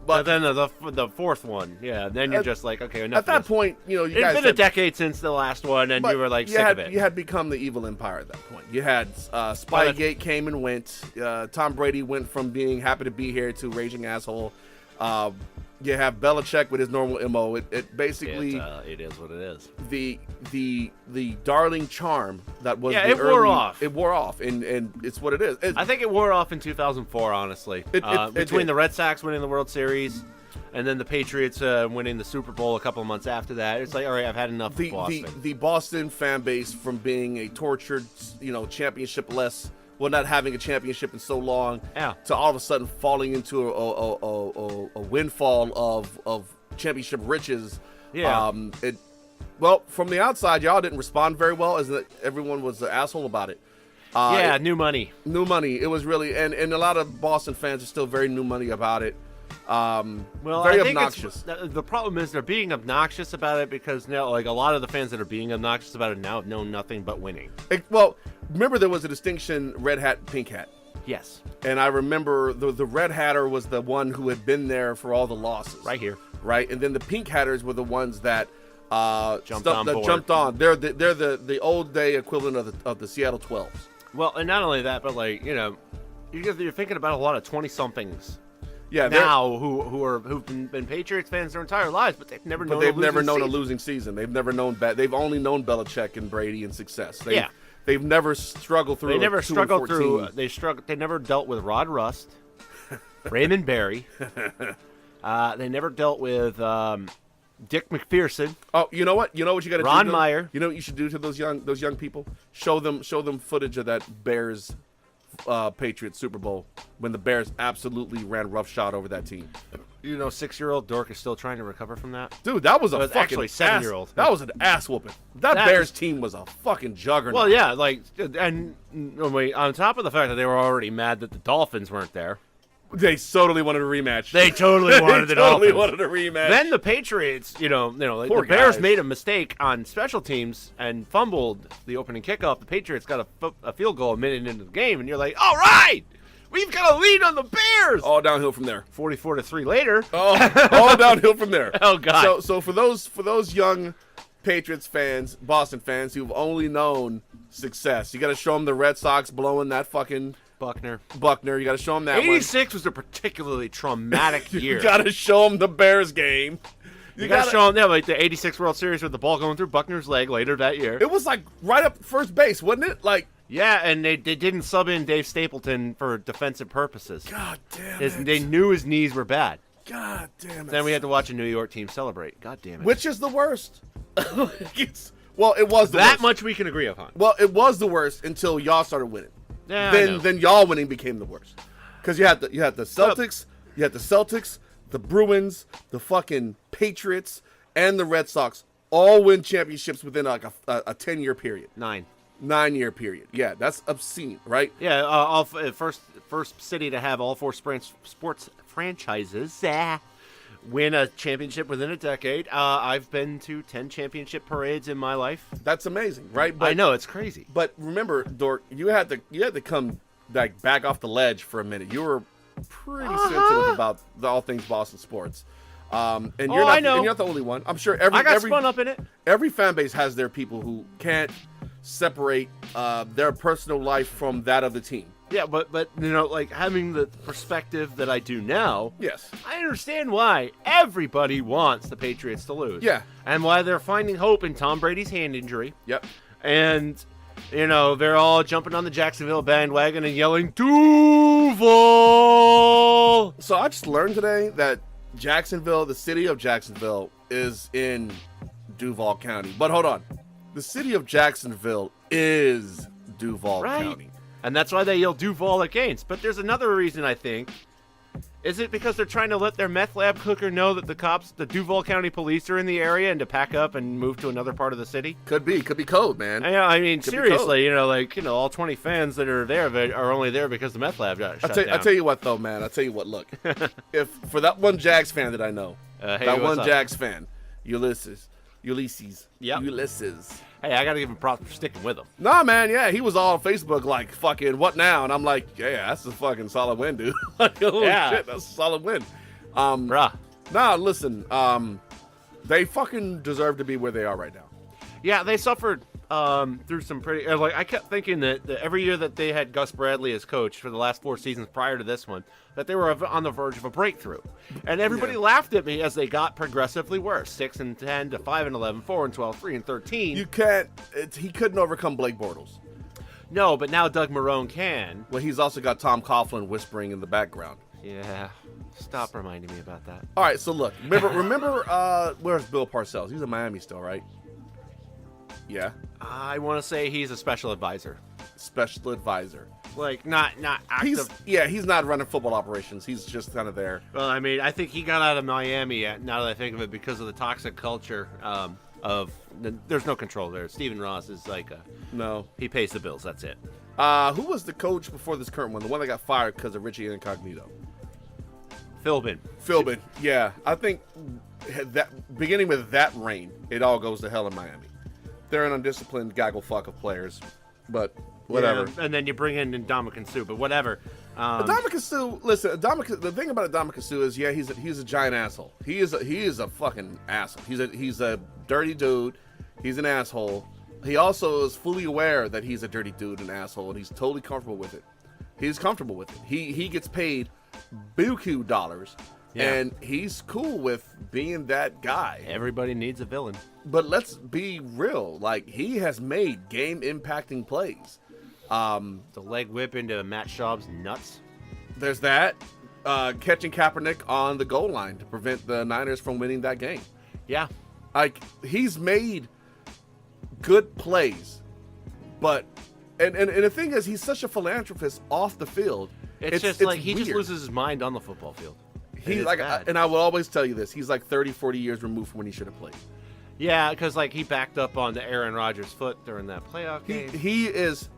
but then the fourth one, then you're just like, okay, enough. At that of this. point, you It's guys been a decade since the last one, and you were like sick of it. You had become the evil empire at that point. You had Spygate came and went. Tom Brady went from being happy to be here to raging asshole. You have Belichick with his normal MO. It basically it is what it is. The darling charm that was it wore off. It wore off, and it's what it is. I think it wore off in 2004, honestly. Between the Red Sox winning the World Series and then the Patriots winning the Super Bowl a couple of months after that, it's like, all right, I've had enough of Boston. The Boston fan base, from being a tortured, championship-less, well, not having a championship in so long, to all of a sudden falling into a windfall of championship riches. Yeah. Well, from the outside, y'all didn't respond very well, as that everyone was an asshole about it. New money. New money. It was really, and a lot of Boston fans are still very new money about it. Well, very I think obnoxious. the problem is they're being obnoxious about it because now, like, a lot of the fans that are being obnoxious about it now have known nothing but winning. Well, remember there was a distinction: red hat, pink hat. Yes. And I remember the red hatter was the one who had been there for all the losses. Right here. Right, and then the pink hatters were the ones that Jumped on board. jumped on. They're the old day equivalent of the Seattle 12s. Well, and not only that, but, like, you know, you're thinking about a lot of 20-somethings. Yeah, Now who've been Patriots fans their entire lives, but they've never known. they've never known a season. losing season. They've never known They've only known Belichick and Brady and success. They've never struggled through. They never struggled 2-14. through. They never dealt with Rod Rust, Raymond Barry. They never dealt with Dick McPherson. Oh, you know what? You know what you got to do? Ron to them? Meyer. You know what you should do to those young people? Show them footage of that Bears Patriots Super Bowl when the Bears absolutely ran roughshod over that team. You know, 6-year-old Dork is still trying to recover from that. Dude, that was a was fucking actually 7-year-old. That was an ass whooping. That That Bears is- team was a fucking juggernaut. Well, yeah, like, and on top of the fact that they were already mad that the Dolphins weren't there, they totally wanted a rematch. they totally wanted the they totally Dolphins. wanted a rematch. Then the Patriots, like, Poor the Bears guys. made a mistake on special teams and fumbled the opening kickoff. The Patriots got a field goal a minute into the game, and you're like, all right, we've got a lead on the Bears. all downhill from there. 44-3 later. All downhill from there. Oh, God. So for those young Patriots fans, Boston fans who've only known success, you got to show them the Red Sox blowing that fucking Buckner. You got to show them that 86 was a particularly traumatic one. year. You got to show them the Bears game. You got to show them, like the 86 World Series with the ball going through Buckner's leg later that year. It was like right up first base, wasn't it? Like, Yeah, and they didn't sub in Dave Stapleton for defensive purposes. God damn it. They knew his knees were bad. God damn it. Then we had to watch a New York team celebrate. God damn it. Which is the worst? It was the that worst. much we can agree upon. Well, it was the worst until y'all started winning. Yeah, I know. Then y'all winning became the worst. Because you had the Celtics, the Bruins, the fucking Patriots, and the Red Sox all win championships within like a 10-year period. 9-year period. Yeah, that's obscene, right? Yeah, first city to have all 4 sports franchises win a championship within a decade. I've been to 10 championship parades in my life. That's amazing, right? I know, it's crazy. But remember, Dork, you had to come back off the ledge for a minute. You were pretty sensitive about all things Boston sports. And you're I know. And you're not the only one. I'm sure I got spun up in it. Every fan base has their people who can't separate their personal life from that of the team. Yeah, but like having the perspective that I do now, Yes. I understand why everybody wants the Patriots to lose. Yeah. And why they're finding hope in Tom Brady's hand injury. Yep. And, they're all jumping on the Jacksonville bandwagon and yelling, Duval! So I just learned today that Jacksonville, the city of Jacksonville, is in Duval County. But hold on. The city of Jacksonville is Duval County. And that's why they yell Duval at games. But there's another reason, I think. Is it because they're trying to let their meth lab cooker know that the Duval County police are in the area and to pack up and move to another part of the city? Could be code, man. I mean, Could be seriously, all 20 fans that are there are only there because the meth lab got shut down. I tell you what, though, man. I tell you what. Look, if for that one Jags fan that I know, Hey, that what's one up? Jags fan, Ulysses. Yep. Ulysses. Hey, I got to give him props for sticking with them. Nah, man, yeah, he was all on Facebook like, fucking, what now? And I'm like, yeah, that's a fucking solid win, dude. Like, holy Yeah. shit, that's a solid win. Bruh. Nah, listen, they fucking deserve to be where they are right now. Yeah, they suffered through some pretty... I kept thinking that every year that they had Gus Bradley as coach for the last 4 seasons prior to this one, that they were on the verge of a breakthrough. And everybody laughed at me as they got progressively worse. 6-10 to 5-11, 4-12, 3-13. You can't, he couldn't overcome Blake Bortles. No, but now Doug Marrone can. Well, he's also got Tom Coughlin whispering in the background. Yeah. Stop reminding me about that. All right, so look, remember where's Bill Parcells? He's in Miami still, right? Yeah. I want to say he's a special advisor. Special advisor. Like, not active. He's not running football operations. He's just kind of there. Well, I mean, I think he got out of Miami, now that I think of it, because of the toxic culture there's no control there. Stephen Ross is like No. he pays the bills, that's it. Who was the coach before this current one? The one that got fired because of Richie Incognito. Philbin. Yeah, I think that beginning with that reign, it all goes to hell in Miami. They're an undisciplined gaggle fuck of players, but whatever. Yeah, and then you bring in Ndamukong Suh, but whatever. Ndamukong Suh, listen, the thing about Ndamukong Suh is, yeah, he's a giant asshole. He is a fucking asshole. He's a dirty dude. He's an asshole. He also is fully aware that he's a dirty dude and asshole, and he's totally comfortable with it. He's comfortable with it. He gets paid buku dollars, and he's cool with being that guy. Everybody needs a villain. But let's be real. Like, he has made game-impacting plays. The leg whip into Matt Schaub's nuts. There's that. Catching Kaepernick on the goal line to prevent the Niners from winning that game. Yeah. Like, he's made good plays. But, and the thing is, he's such a philanthropist off the field. It's just like he weird. just loses his mind on the football field. He's like, and I will always tell you this, he's like 30, 40 years removed from when he should have played. Yeah, because like he backed up on the Aaron Rodgers' foot during that playoff game. He is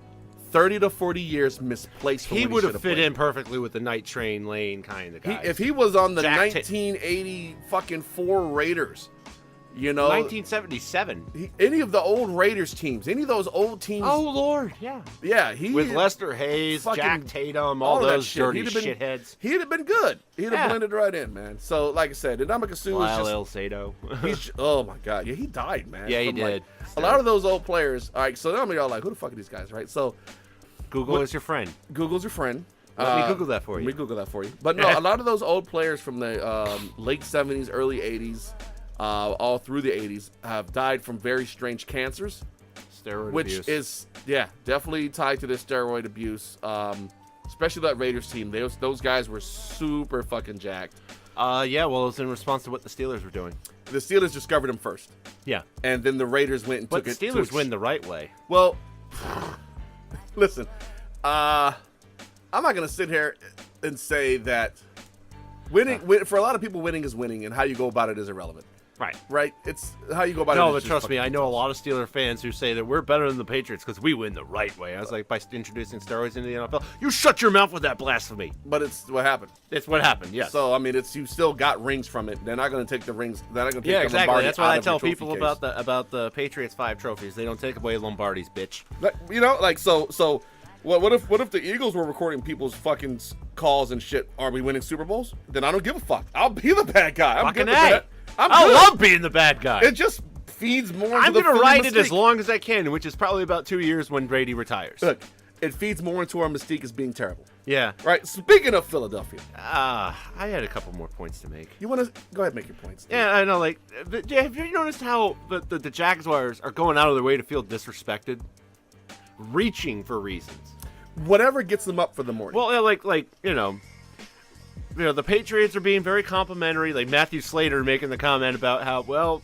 30 to 40 years misplaced from He when would should have fit played. in perfectly with the Night Train Lane kind of guy. If he was on the Jack 1980 fucking 4 Raiders, you know, 1977. Any of the old Raiders teams, any of those old teams. Oh Lord, yeah. Yeah, he With Lester Hayes, fucking- Jack Tatum, all of that those shit. dirty He'd have been- shitheads. He'd have been good. He'd have Yeah. blended right in, man. So, like I said, Ndamukong Suh is Lyle just. El Sato. Oh my god, yeah, he died, man. Yeah, he From, like, did. a lot of those old players. All right, so now y'all like, who the fuck are these guys, right? So, Google is your friend. Google's your friend. Let me Google that for Let you. me Google that for you. But no, a lot of those old players from the late 70s, early 80s, all through the 80s, have died from very strange cancers, Steroid which abuse. is, definitely tied to this steroid abuse. Especially that Raiders team. Those guys were super fucking jacked. Yeah, well, it was in response to what the Steelers were doing. The Steelers discovered him first, Yeah. and then the Raiders went and But took the it. Steelers win the right way. Well, listen, I'm not gonna sit here and say that for a lot of people, winning is winning, and how you go about it is irrelevant. Right? It's how you go about it. No, is but just trust me, fucking- I know a lot of Steeler fans who say that we're better than the Patriots because we win the right way. I was like, by introducing steroids into the NFL, you shut your mouth with that blasphemy. But it's what happened. It's what happened, yes. So I mean, you still got rings from it. They're not going to take the rings. They're not going to take Yeah, the exactly. Lombardi That's out what I of your tell trophy people case. about the Patriots 5 trophies. They don't take away Lombardi's, bitch. You know, like so. What if the Eagles were recording people's fucking calls and shit? Are we winning Super Bowls? Then I don't give a fuck. I'll be the bad guy. I'm Fucking good with A. that. I good. love being the bad guy. It just feeds more. I'm into the going to Philly ride it as mystique. long as I can, which is probably about 2 years when Brady retires. Look, it feeds more into our mystique as being terrible. Yeah. Right. Speaking of Philadelphia, I had a couple more points to make. you want to go ahead and make your points. Yeah, I know. Like, have you noticed how the Jaguars are going out of their way to feel disrespected, reaching for reasons? Whatever gets them up for the morning. Well, like you know, the Patriots are being very complimentary. Like Matthew Slater making the comment about how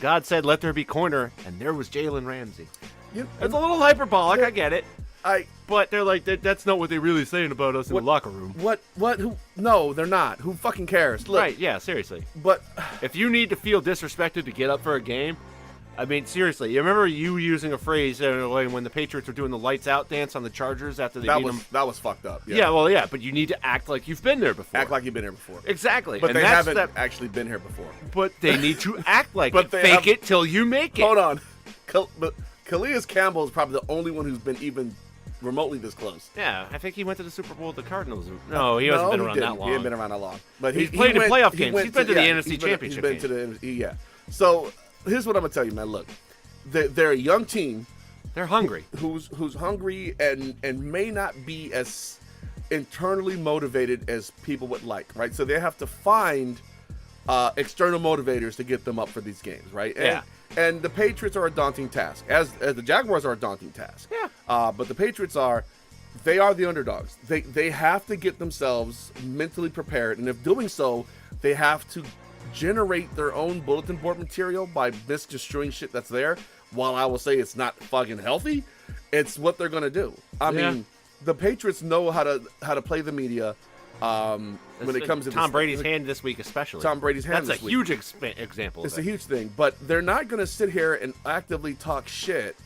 God said, "Let there be corner," and there was Jalen Ramsey. It's a little hyperbolic. I get it. But they're like, that's not what they're really saying about us in the locker room. What? Who? No, they're not. Who fucking cares? Look, Right? Yeah. Seriously. But If you need to feel disrespected to get up for a game, I mean, seriously, you remember you using a phrase when the Patriots were doing the lights out dance on the Chargers after they beat them? that was fucked up. Yeah, well, yeah, but you need to act like you've been there before. Act like you've been here before. Exactly. But and they that's haven't actually been here before. But they need to act like But it. they Fake have- it till you make it. Hold on. But Calais Campbell is probably the only one who's been even remotely this close. Yeah, I think he went to the Super Bowl with the Cardinals. No, he hasn't been around that long. He hasn't been around that long. But He's played in went- playoff he games. went He's been to the NFC he's been- Championship He's been to the yeah. So here's what I'm gonna tell you, man. Look, they're a young team They're hungry. who's hungry and may not be as internally motivated as people would like, right? So they have to find external motivators to get them up for these games, right? And, Yeah. And the Patriots are a daunting task, as the Jaguars are a daunting task. Yeah. But the Patriots are the underdogs. They have to get themselves mentally prepared, and if doing so, they have to generate their own bulletin board material by misconstruing shit that's there. While I will say it's not fucking healthy, it's what they're gonna do. I Yeah. mean, the Patriots know how to play the media. When it comes to Tom this, Brady's hand this week, especially. Tom Brady's hand That's this a week. huge example. It's of a it. huge thing, but they're not going to sit here and actively talk shit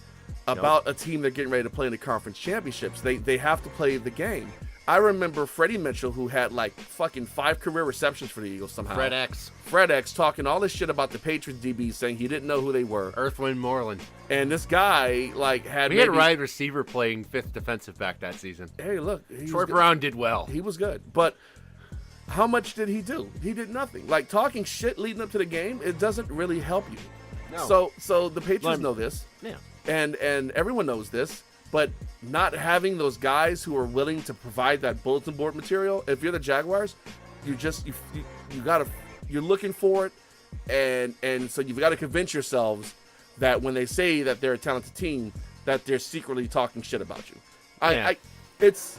about a team they're getting ready to play in the conference championships. They have to play the game. I remember Freddie Mitchell, who had like fucking 5 career receptions for the Eagles somehow. Fred X. Fred X talking all this shit about the Patriots DBs, saying he didn't know who they were. Earth, Wind, Moreland. And this guy like had We had a wide receiver playing 5th defensive back that season. Hey, look, Troy Brown did well. He was good, but how much did he do? He did nothing. Like talking shit leading up to the game, it doesn't really help you. No. So the Patriots know this. Yeah. And everyone knows this, but not having those guys who are willing to provide that bulletin board material, if you're the Jaguars, you're looking for it, and so you've got to convince yourselves that when they say that they're a talented team, that they're secretly talking shit about you. It's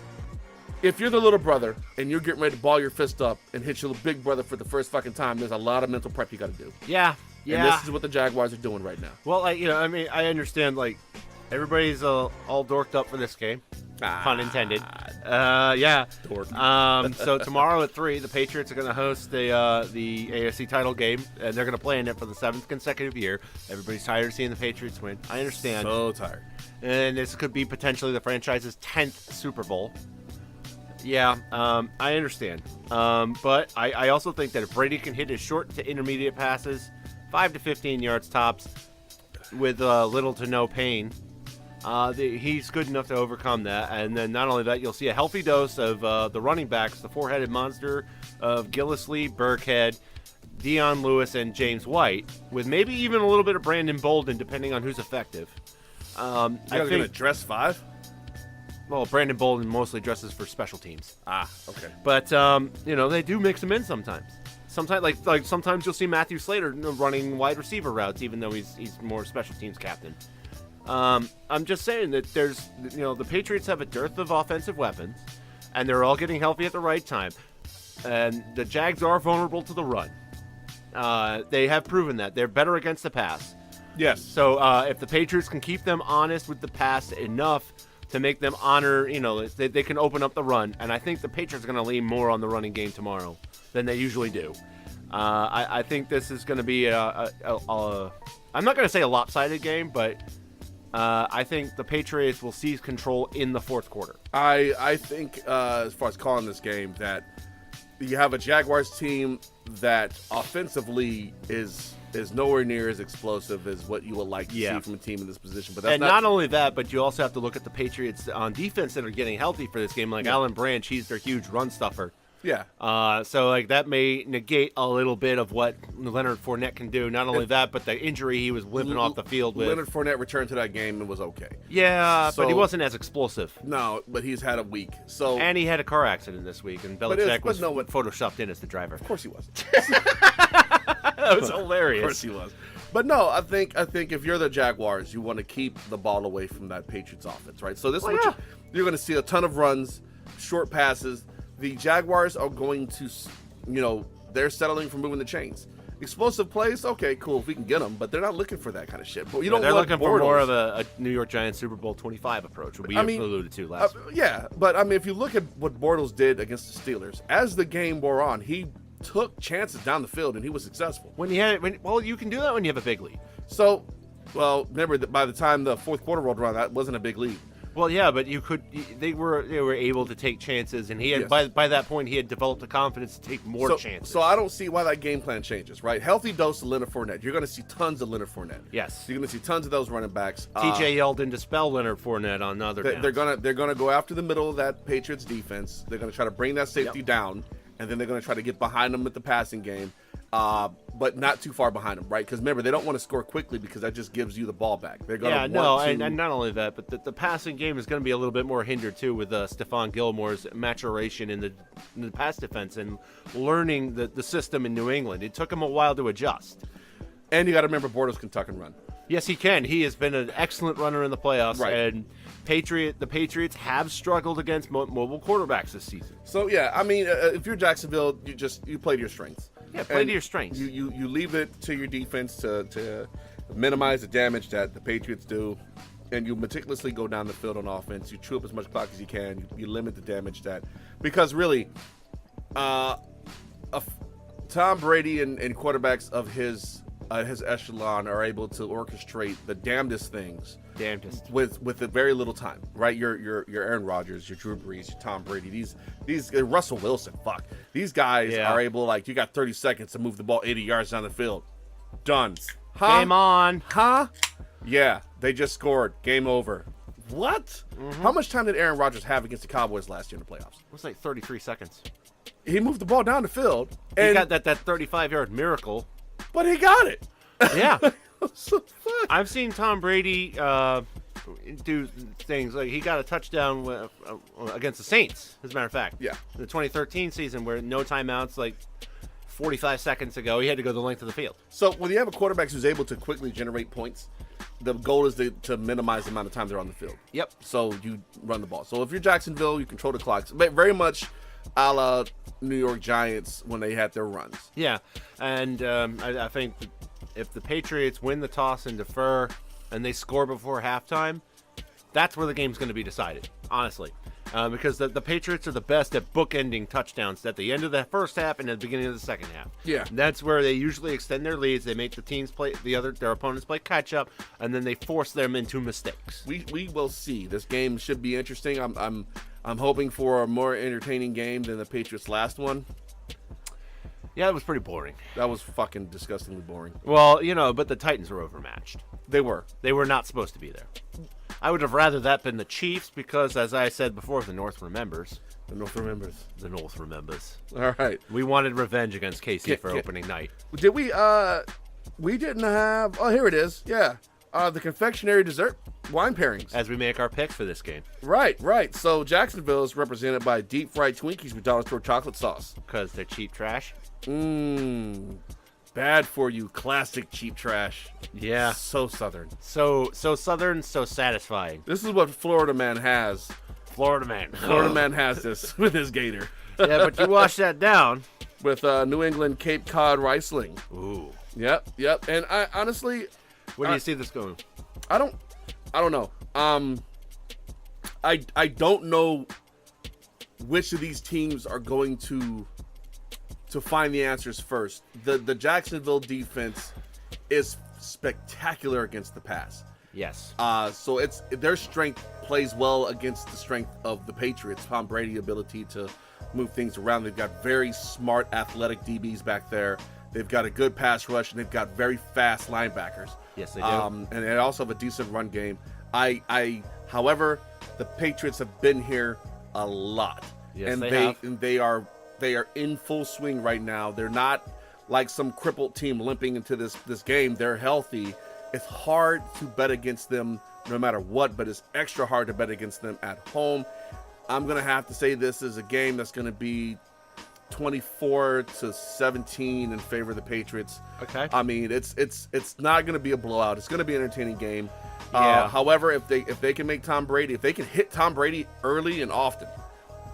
if you're the little brother and you're getting ready to ball your fist up and hit your big brother for the first fucking time, there's a lot of mental prep you got to do. Yeah. And this is what the Jaguars are doing right now. Well, I understand, everybody's all dorked up for this game. Pun intended. Yeah. Dork. So tomorrow at 3, the Patriots are going to host the AFC title game, and they're going to play in it for the 7th consecutive year. Everybody's tired of seeing the Patriots win. I understand. So tired. And this could be potentially the franchise's 10th Super Bowl. Yeah, I understand. But I also think that if Brady can hit his short to intermediate passes, 5 to 15 yards tops, with little to no pain, he's good enough to overcome that. And then not only that, you'll see a healthy dose of the running backs, the 4-headed monster of Gillislee, Burkhead, Dion Lewis, and James White, with maybe even a little bit of Brandon Bolden, depending on who's effective. I think going to dress 5? Well, Brandon Bolden mostly dresses for special teams. Okay. But they do mix him in sometimes. Sometimes you'll see Matthew Slater running wide receiver routes, even though he's more special teams captain. I'm just saying that there's the Patriots have a dearth of offensive weapons, and they're all getting healthy at the right time. And the Jags are vulnerable to the run. They have proven that they're better against the pass. Yes. So if the Patriots can keep them honest with the pass enough to make them honor, they can open up the run. And I think the Patriots are going to lean more on the running game tomorrow than they usually do. I think this is going to be I'm not going to say a lopsided game, but I think the Patriots will seize control in the 4th quarter. I think as far as calling this game, that you have a Jaguars team that offensively is nowhere near as explosive as what you would like to see from a team in this position. But that's not only that, but you also have to look at the Patriots on defense that are getting healthy for this game. Like Alan Branch, he's their huge run stuffer. Yeah. So that may negate a little bit of what Leonard Fournette can do. Not only that, but the injury he was limping off the field with. Leonard Fournette returned to that game and was okay. Yeah, but he wasn't as explosive. No, but he's had a week. And he had a car accident this week, and Belichick was photoshopped in as the driver. Of course he wasn't. That was hilarious. Of course he was. But no, I think if you're the Jaguars, you want to keep the ball away from that Patriots offense, right? So this is what you're going to see: a ton of runs, short passes. The Jaguars are going to, they're settling for moving the chains. Explosive plays, okay, cool, if we can get them, but they're not looking for that kind of shit. But they're looking for more of a New York Giants Super Bowl 25 approach, which we alluded to last week. Yeah, but if you look at what Bortles did against the Steelers, as the game wore on, he took chances down the field and he was successful. You can do that when you have a big lead. So, remember that by the time the 4th quarter rolled around, that wasn't a big lead. Well, yeah, but they were able to take chances, and he had by that point he had developed the confidence to take more chances. So I don't see why that game plan changes, right? Healthy dose of Leonard Fournette. You're going to see tons of Leonard Fournette. Yes, you're going to see tons of those running backs. TJ Yeldon to spell Leonard Fournette on other downs. They're gonna go after the middle of that Patriots defense. They're going to try to bring that safety down, and then they're going to try to get behind them with the passing game. But not too far behind them, right? Because remember, they don't want to score quickly because that just gives you the ball back. They're going and not only that, but the passing game is going to be a little bit more hindered too with Stephon Gilmore's maturation in the pass defense and learning the system in New England. It took him a while to adjust. And you got to remember, Bortles can tuck and run. Yes, he can. He has been an excellent runner in the playoffs, right. And the Patriots have struggled against mobile quarterbacks this season. So if you're Jacksonville, you play to your strengths. Yeah, play to your strengths. You leave it to your defense to minimize the damage that the Patriots do, and you meticulously go down the field on offense. You chew up as much clock as you can. You limit the damage because really, Tom Brady and quarterbacks of his his echelon are able to orchestrate the damnedest things Damnedest. with a very little time, right? Your Aaron Rodgers, your Drew Brees, your Tom Brady, these Russell Wilson, fuck. These guys Yeah. are able, like, you got 30 seconds to move the ball 80 yards down the field. Done. Huh? Game on. Huh? Yeah, they just scored. Game over. What? How much time did Aaron Rodgers have against the Cowboys last year in the playoffs? It was like 33 seconds. He moved the ball down the field, He and got that 35-yard miracle. but he got it. Yeah. So, fuck. I've seen Tom Brady do things like he got a touchdown against the Saints, as a matter of fact. Yeah. The 2013 season where no timeouts, like 45 seconds ago, he had to go the length of the field. So when you have a quarterback who's able to quickly generate points, the goal is to minimize the amount of time they're on the field. Yep. So you run the ball. So if you're Jacksonville, you control the clock. But very much a la New York Giants when they had their runs. Yeah. And I think if the Patriots win the toss and defer and they score before halftime, that's where the game's going to be decided, honestly. Because the Patriots are the best at bookending touchdowns at the end of the first half and at the beginning of the second half. Yeah. And that's where they usually extend their leads. They make the teams play their opponents play catch up, and then they force them into mistakes. We will see. This game should be interesting. I'm hoping for a more entertaining game than the Patriots' last one. Yeah, it was pretty boring. That was fucking disgustingly boring. Well, but the Titans were overmatched. They were. They were not supposed to be there. I would have rather that been the Chiefs because, as I said before, the North remembers. The North remembers. The North remembers. All right. We wanted revenge against KC for Can- opening night. Did we? We didn't have. Oh, here it is. Yeah. The confectionery dessert wine pairings. As we make our picks for this game. Right. So Jacksonville is represented by deep fried Twinkies with dollar store chocolate sauce. Because they're cheap trash. Bad for you. Classic cheap trash. Yeah. So Southern. So southern, so satisfying. This is what Florida man has. Florida man. Florida man has this with his gator. Yeah, but you wash that down. With New England Cape Cod Riesling. Ooh. Yep. And I honestly, Where do you see this going? I don't know. I don't know which of these teams are going to find the answers first. The Jacksonville defense is spectacular against the pass. Yes. So it's their strength plays well against the strength of the Patriots. Tom Brady's ability to move things around. They've got very smart, athletic DBs back there. They've got a good pass rush, and they've got very fast linebackers. Yes, they do. And they also have a decent run game. However, the Patriots have been here a lot. Yes, and they have. And they are in full swing right now. They're not like some crippled team limping into this game. They're healthy. It's hard to bet against them no matter what, but it's extra hard to bet against them at home. I'm going to have to say this is a game that's going to be 24-17 in favor of the Patriots. Okay. I mean, it's not going to be a blowout. It's going to be an entertaining game. Yeah. However, if they can make Tom Brady, if they can hit Tom Brady early and often,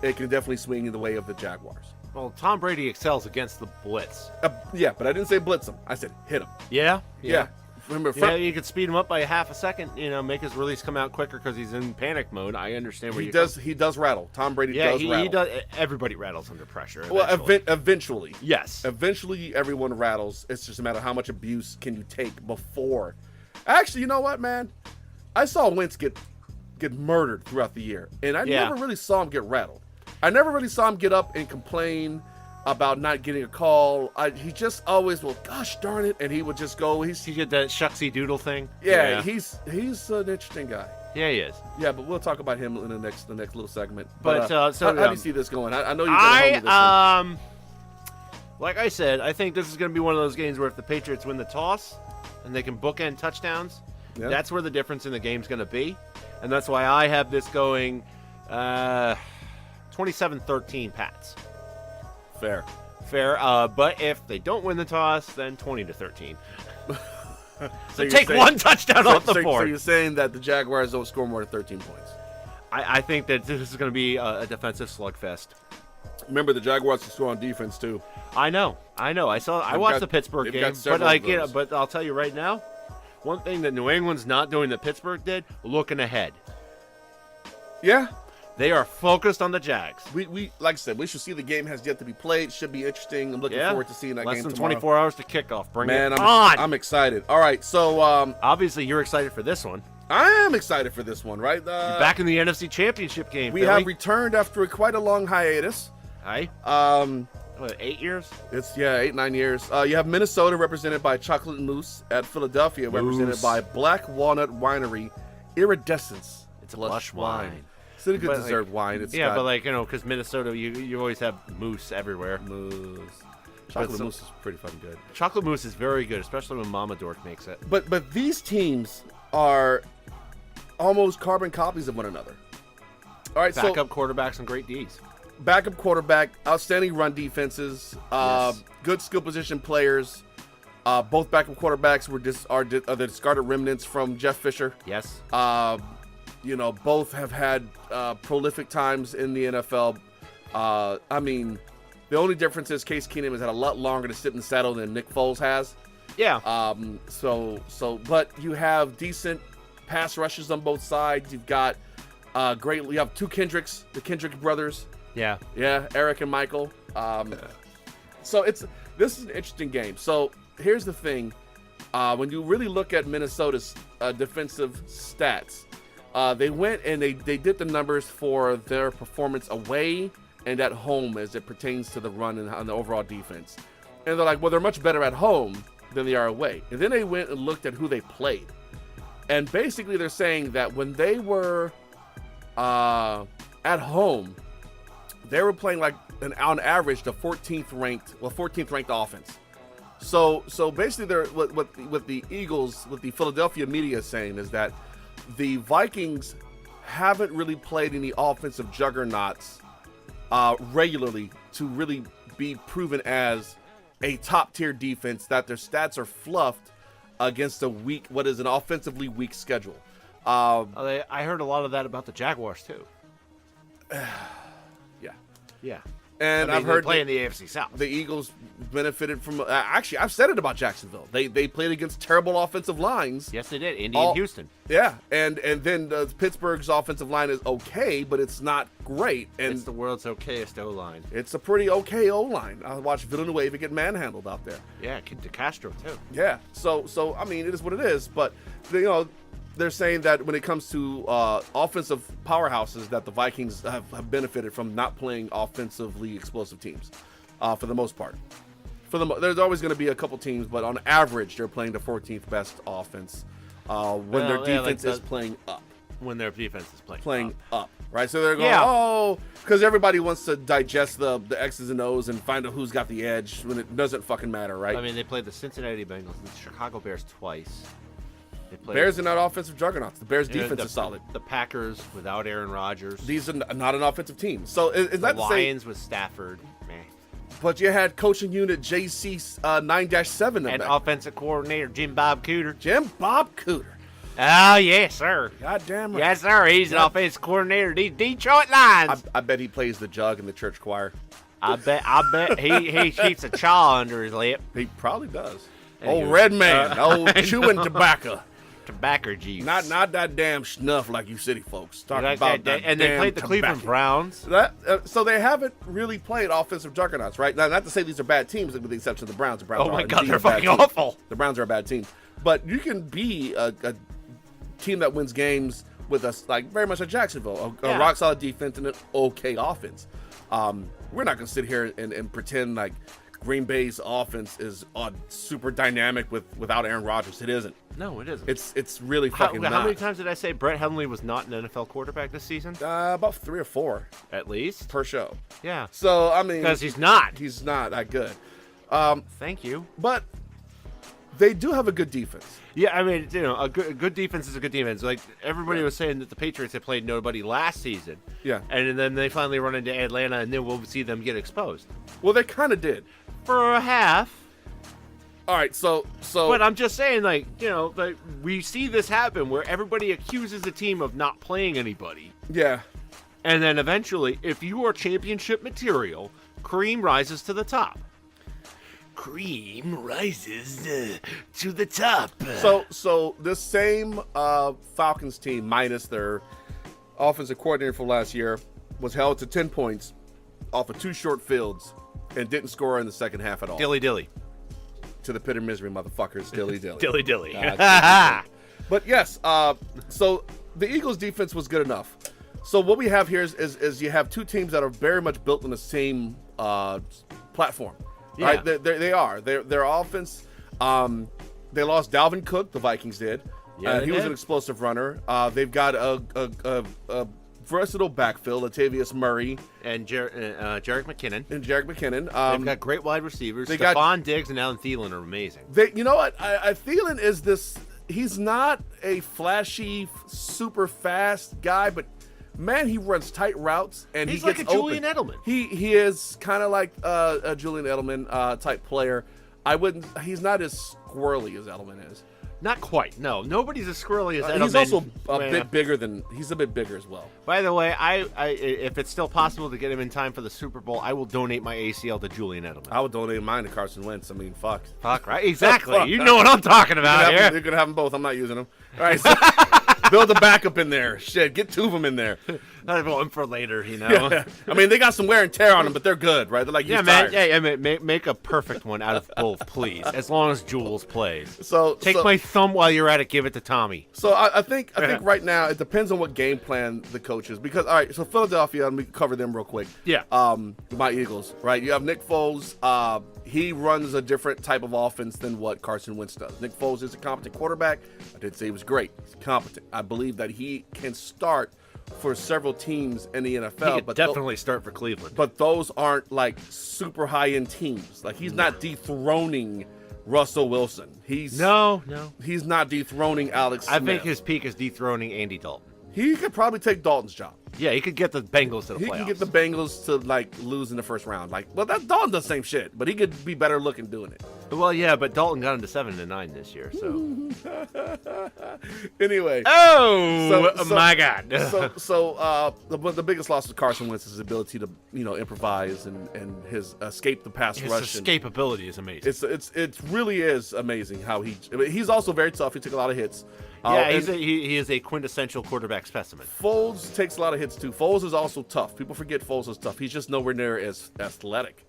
it can definitely swing in the way of the Jaguars. Well, Tom Brady excels against the blitz. Yeah, but I didn't say blitz him. I said hit him. Yeah? Yeah. Remember, Yeah, you could speed him up by a half a second, make his release come out quicker because he's in panic mode. I understand where he does rattle. Tom Brady does rattle. He does. Everybody rattles under pressure. Well, eventually. Yes. Eventually, everyone rattles. It's just a matter of how much abuse can you take before. Actually, you know what, man? I saw Wentz get murdered throughout the year, and I never really saw him get rattled. I never really saw him get up and complain about not getting a call. He just always, well, gosh darn it, and he would just go. You get that shucksy doodle thing. Yeah, he's an interesting guy. Yeah, he is. Yeah, but we'll talk about him in the next little segment. But how do you see this going? I know you're going to hold me this one. Like I said, I think this is going to be one of those games where if the Patriots win the toss and they can bookend touchdowns, that's where the difference in the game's going to be, and that's why I have this going 27-13 Pats. Fair. But if they don't win the toss, then 20-13. So take one touchdown off the board. So you're saying that the Jaguars don't score more than 13 points? I think that this is going to be a defensive slugfest. Remember, the Jaguars can score on defense too. I know. I watched the Pittsburgh game, but I'll tell you right now, one thing that New England's not doing that Pittsburgh did, looking ahead. Yeah. They are focused on the Jags. We like I said, we should see the game has yet to be played. Should be interesting. I'm looking forward to seeing that Less game than tomorrow. 24 hours to kickoff. Bring Man, it on. I'm excited. All right, so Obviously, you're excited for this one. I am excited for this one, right? You're back in the NFC Championship game. We Philly. have returned after quite a long hiatus. Hi. What, 8 years? It's 8-9 years. You have Minnesota represented by Chocolate Mousse at Philadelphia, represented by Black Walnut Winery Iridescence. It's a lush wine. It's a good But, dessert wine. It's Yeah, got but like, because Minnesota, you always have mousse everywhere. mousse. Chocolate so- mousse is pretty fucking good. Chocolate mousse is very good, especially when Mama Dork makes it. But these teams are almost carbon copies of one another. All right, Backup quarterbacks and great Ds. backup quarterback, outstanding run defenses, Yes. good skill position players. Both backup quarterbacks are the discarded remnants from Jeff Fisher. Yes. Both have had prolific times in the NFL. I mean, the only difference is Case Keenum has had a lot longer to sit in the saddle than Nick Foles has. Yeah. But you have decent pass rushes on both sides. You've got you have two Kendricks, the Kendrick brothers. yeah. Yeah, Eric and Michael. So this is an interesting game. So here's the thing: when you really look at Minnesota's defensive stats, they went and they did the numbers for their performance away and at home as it pertains to the run and the overall defense. And they're like, well, they're much better at home than they are away. And then they went and looked at who they played, and basically they're saying that when they were at home, they were playing like on average the 14th ranked offense. So basically, what the Eagles, what the Philadelphia media is saying is that the Vikings haven't really played any offensive juggernauts regularly to really be proven as a top tier defense. That their stats are fluffed against what is an offensively weak schedule. I heard a lot of that about the Jaguars too. Yeah. Yeah. And I mean, I've heard they play in the AFC South. the Eagles benefited from. Actually, I've said it about Jacksonville. They played against terrible offensive lines. Yes, they did. Indy and Houston. Yeah, and then Pittsburgh's offensive line is okay, but it's not great. And It's the world's okayest O-line. it's a pretty okay O line. I watched Villanueva get manhandled out there. Yeah, Kid DeCastro too. Yeah, so I mean, it is what it is. But they're saying that when it comes to offensive powerhouses, that the Vikings have benefited from not playing offensively explosive teams, for the most part. There's always going to be a couple teams, but on average, they're playing the 14th best offense when their defense is playing up. When their defense is Playing up, right? So they're going, Yeah. because everybody wants to digest the X's and O's and find out who's got the edge when it doesn't fucking matter, right? I mean, they played the Cincinnati Bengals and the Chicago Bears twice. They played Bears are not offensive juggernauts. The Bears' defense is solid. The Packers without Aaron Rodgers. These are not an offensive team. So it's The not to say, Lions with Stafford. Meh. but you had coaching unit JC 9-7 in And back. offensive coordinator Jim Bob Cooter. Jim Bob Cooter. Oh, yes, sir. Goddamn right. Yes, sir. He's an offensive coordinator of the Detroit Lions. I bet he plays the jug in the church choir. I bet he keeps a chaw under his lip. He probably does. Anyway, Old red man. Old chewing tobacco. Tobacco juice. Not that damn snuff like you city folks. Talking Like about that and they damn played the tobacco. Cleveland Browns. So they haven't really played offensive juggernauts, right? Now, not to say these are bad teams, with the exception of the Browns. The Browns Oh my are God, indeed they're a bad fucking team. awful. The Browns are a bad team, but you can be a team that wins games with us, like very much like Jacksonville, a Yeah. rock solid defense and an okay offense. We're not gonna sit here and pretend like Green Bay's offense is super dynamic without Aaron Rodgers. It isn't. No, it isn't. It's really how fucking not. many times did I say Brett Hundley was not an NFL quarterback this season? About 3 or 4 At least. per show. Yeah. So I mean, Because he's not. he's not that good. Thank you. But they do have a good defense. Yeah, I mean, a good defense is a good defense. Like, everybody was saying that the Patriots had played nobody last season. Yeah. And then they finally run into Atlanta, and then we'll see them get exposed. Well, they kind of did. For a half. All right, so But I'm just saying, like, we see this happen where everybody accuses the team of not playing anybody. yeah. And then eventually, if you are championship material, cream rises to the top. Cream rises to the top. So this same Falcons team, minus their offensive coordinator for last year, was held to 10 points off of 2 short fields and didn't score in the second half at all. Dilly. To the pit of misery, motherfuckers. Dilly. Dilly. But yes, so the Eagles' defense was good enough. So what we have here is you have 2 teams that are very much built on the same platform. Yeah. Right? They are. Their offense, they lost Dalvin Cook, the Vikings did. Yeah, he was an explosive runner. They've got a versatile backfield, Latavius Murray. And Jerick McKinnon. They've got great wide receivers. they Stephon Diggs and Alan Thielen are amazing. You know what? Thielen is this. He's not a flashy, super fast guy, but man, he runs tight routes and He's he gets like a Julian open. Edelman. He is kind of like a Julian Edelman type player. He's not as squirrely as Edelman is. Not quite. No, nobody's as squirrely as Edelman. He's also a bit bigger he's a bit bigger as well. By the way, I if it's still possible to get him in time for the Super Bowl, I will donate my ACL to Julian Edelman. I would donate mine to Carson Wentz. I mean, fuck. Fuck, right? Exactly. You know what I'm talking about here. You're gonna have them both. I'm not using them. All right. So build a backup in there. Shit, get 2 of them in there. Not one for later, you know. Yeah. I mean, they got some wear and tear on them, but they're good, right? They're like Yeah, man. Yeah, make a perfect one out of both, please. As long as Jules plays. So Take my thumb while you're at it. Give it to Tommy. So I think right now it depends on what game plan the coaches, because all right. So Philadelphia, let me cover them real quick. Yeah. My Eagles, right? You have Nick Foles. He runs a different type of offense than what Carson Wentz does. Nick Foles is a competent quarterback. I didn't say he was great. He's competent. I believe that he can start for several teams in the NFL. He could definitely start for Cleveland. But those aren't like super high-end teams. Like he's not dethroning Russell Wilson. He's No. He's not dethroning Alex I Smith. think his peak is dethroning Andy Dalton. He could probably take Dalton's job. Yeah, he could get the Bengals to the He playoffs. can get the Bengals to like lose in the first round. Like, well, that Dalton does the same shit, but he could be better looking doing it. Well, yeah, but Dalton got him to 7-9 this year, so. Anyway. Oh So- my God! The biggest loss of Carson Wentz is his ability to improvise and his escape the pass His rush. and escapability is amazing. it really is amazing how he's also very tough. He took a lot of hits. Yeah, and he is a quintessential quarterback specimen. Foles takes a lot of hits too. Foles is also tough. People forget Foles is tough. He's just nowhere near as athletic.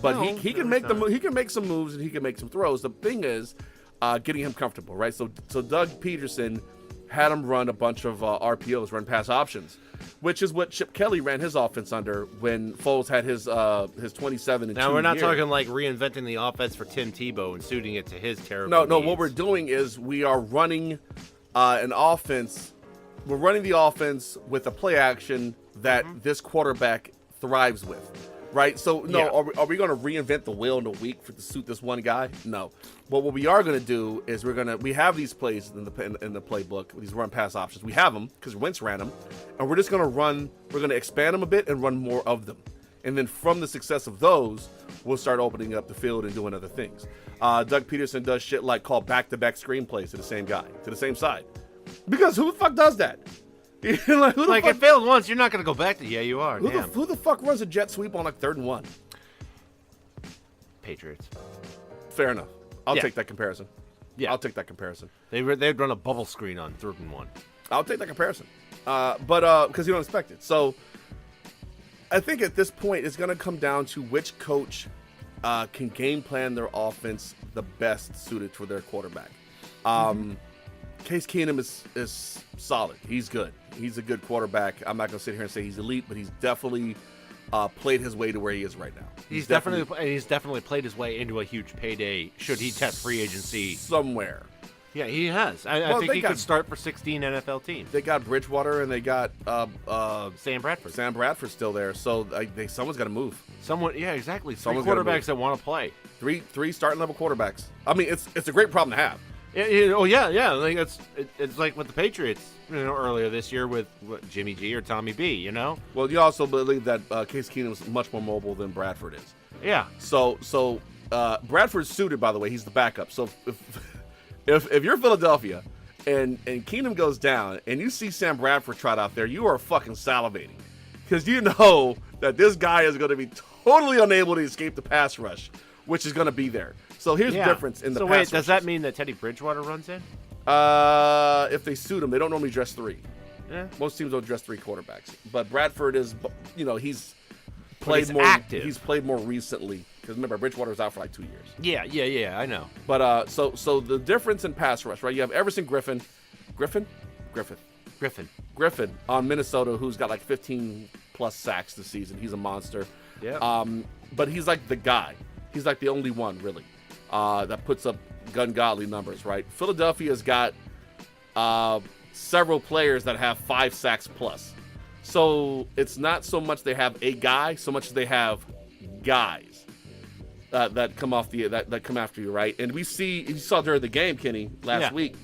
But No, he can make he can make some moves and he can make some throws. The thing is getting him comfortable, right? So Doug Peterson had him run a bunch of RPOs, run pass options, which is what Chip Kelly ran his offense under when Foles had his 27 and Now 2 we're not year. talking like reinventing the offense for Tim Tebow and suiting it to his terrible. No. needs. What we're doing is we are running an offense. We're running the offense with a play action that this quarterback thrives with, right? So no, Yeah. are we going to reinvent the wheel in a week to suit this one guy? No. But what we are going to do is we have these plays in the playbook, these run pass options. We have them because Wentz ran them, and we're just going to run. We're going to expand them a bit and run more of them. And then from the success of those, we'll start opening up the field and doing other things. Doug Peterson does shit like call back-to-back screenplays to the same guy, to the same side. Because who the fuck does that? Like it failed once, you're not going to go back to. Yeah, you are. Damn. Who the fuck runs a jet sweep on like 3rd and 1? Patriots. Fair enough. I'll Yeah. take that comparison. Yeah. I'll take that comparison. They'd run a bubble screen on 3rd and 1. I'll take that comparison. But because you don't expect it. So I think at this point it's going to come down to which coach can game plan their offense the best suited for their quarterback. Case Keenum is solid. He's good. He's a good quarterback. I'm not going to sit here and say he's elite, but he's definitely played his way to where he is right now. He's definitely played his way into a huge payday. Should he test free agency somewhere? Yeah, he has. I Well, think they he got- could start for 16 NFL teams. They got Bridgewater and they got Sam Bradford. Sam Bradford still there, so someone's got to move. Yeah, exactly. Three Someone's gotta quarterbacks move. that want to play. Three starting level quarterbacks. I mean, it's a great problem to have. Yeah. Like it's like with the Patriots, earlier this year with Jimmy G or Tommy B. Well, you also believe that Case Keenum is much more mobile than Bradford is. Yeah. So Bradford's suited, by the way. He's the backup. So if you're Philadelphia and Keenum goes down and you see Sam Bradford trot out there, you are fucking salivating because you know that this guy is going to be totally unable to escape the pass rush, which is going to be there. So here's the difference in the So pass wait, does that rushes. mean that Teddy Bridgewater runs in? If they suit him, they don't normally dress 3. Yeah. Most teams don't dress 3 quarterbacks, but Bradford is, he's played he's more. active. He's played more recently because remember Bridgewater was out for like 2 years. Yeah, I know. But so the difference in pass rush, right? You have Everson Griffin on Minnesota, who's got like 15 plus sacks this season. He's a monster. Yeah. But he's like the guy. He's like the only one really that puts up ungodly numbers, right? Philadelphia's got several players that have 5 sacks plus. So it's not so much they have a guy, so much as they have guys that come off that come after you, right? And you saw during the game, Kenny, last week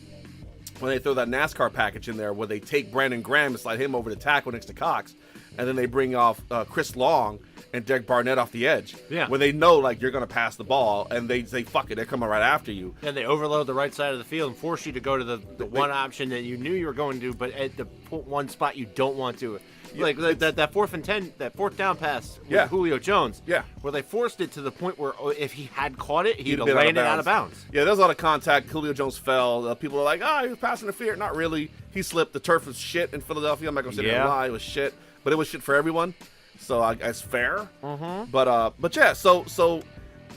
when they throw that NASCAR package in there, where they take Brandon Graham and slide him over to tackle next to Cox, and then they bring off Chris Long and Derek Barnett off the edge. Yeah. When they know like you're gonna pass the ball, and they say fuck it, they're coming right after you. And they overload the right side of the field and force you to go to the one option that you knew you were going to, but at the one spot you don't want to. Like that 4th and 10, that 4th down pass with Julio Jones. Yeah. Where they forced it to the point where if he had caught it, he'd have been landed out of bounds. Yeah, there's a lot of contact. Julio Jones fell. People are like, he was passing interference. Not really. He slipped. The turf was shit in Philadelphia. I'm not gonna sit there and lie. It was shit, but it was shit for everyone. So it's fair. Mm-hmm. But yeah. So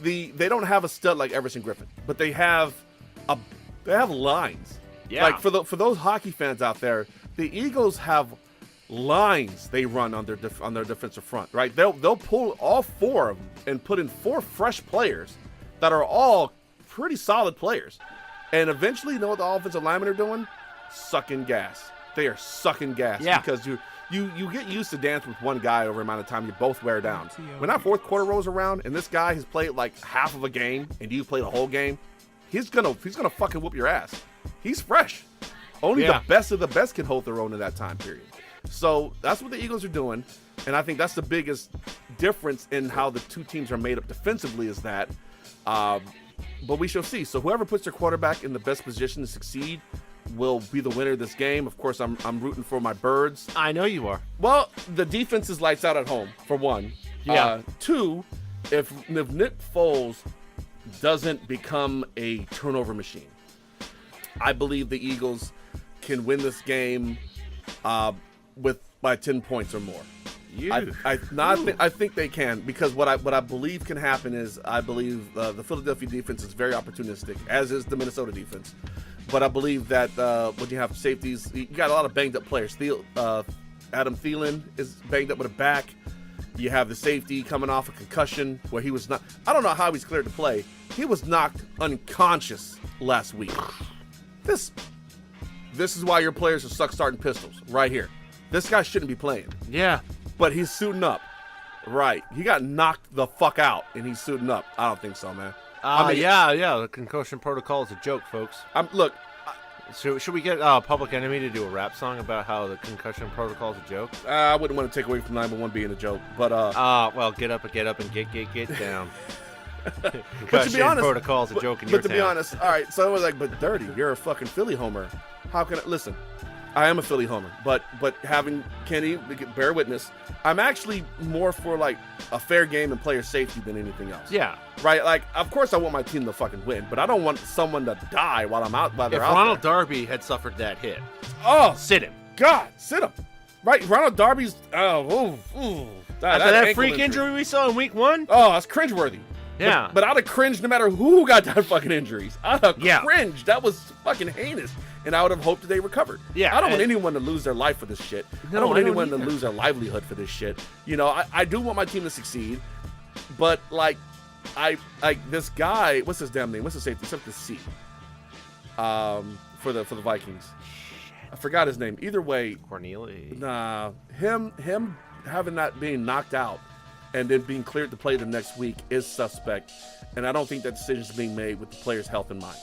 they don't have a stud like Everson Griffin, but they have lines. Yeah. Like for those hockey fans out there, the Eagles have lines they run on their defensive front, right? They'll pull all 4 of them and put in 4 fresh players that are all pretty solid players. And eventually, you know what the offensive linemen are doing? Sucking gas. They are sucking gas because you get used to dancing with one guy over an amount of time. You both wear down. When that 4th quarter rolls around and this guy has played like half of a game and you play the whole game, he's gonna fucking whoop your ass. He's fresh. Only the best of the best can hold their own in that time period. So that's what the Eagles are doing, and I think that's the biggest difference in how the two teams are made up defensively is that. But we shall see. So whoever puts their quarterback in the best position to succeed will be the winner of this game. Of course, I'm rooting for my Birds. I know you are. Well, the defense is lights out at home, for one. Yeah. 2, if Nick Foles doesn't become a turnover machine, I believe the Eagles can win this game by 10 points or more. I think they can, because what I believe can happen is I believe the Philadelphia defense is very opportunistic, as is the Minnesota defense. But I believe that when you have safeties, you got a lot of banged up players. Adam Thielen is banged up with a back. You have the safety coming off a concussion where he was not. I don't know how he's cleared to play. He was knocked unconscious last week. This is why your players are suck starting pistols right here. This guy shouldn't be playing. Yeah. But he's suiting up. Right. He got knocked the fuck out, and he's suiting up. I don't think so, man. The concussion protocol is a joke, folks. Look. Should we get Public Enemy to do a rap song about how the concussion protocol is a joke? I wouldn't want to take away from 911 being a joke, but well, get up and get down. But to be honest, protocol is a joke in your town. But to be honest, all right. So I was like, but Dirty, you're a fucking Philly homer. How can I listen? I am a Philly homer, but having Kenny bear witness, I'm actually more for like a fair game and player safety than anything else. Yeah. Right. Like, of course, I want my team to fucking win, but I don't want someone to die while I'm out. While they're out Ronald there. Darby had suffered that hit, sit him. God, sit him. Right, Ronald Darby's. After that freak injury we saw in week 1. Oh, that's cringeworthy. Yeah. But I'd have cringed no matter who got that fucking injuries. I'd have cringed. That was fucking heinous. And I would have hoped that they recovered. Yeah. I don't want anyone to lose their life for this shit. I don't want anyone to lose their livelihood for this shit. You know, I do want my team to succeed. But, like this guy, what's his damn name? What's his safety? Except the C. For the Vikings. I forgot his name. Either way. Cornelius. Nah. Him having that being knocked out and then being cleared to play the next week is suspect. And I don't think that decision is being made with the player's health in mind.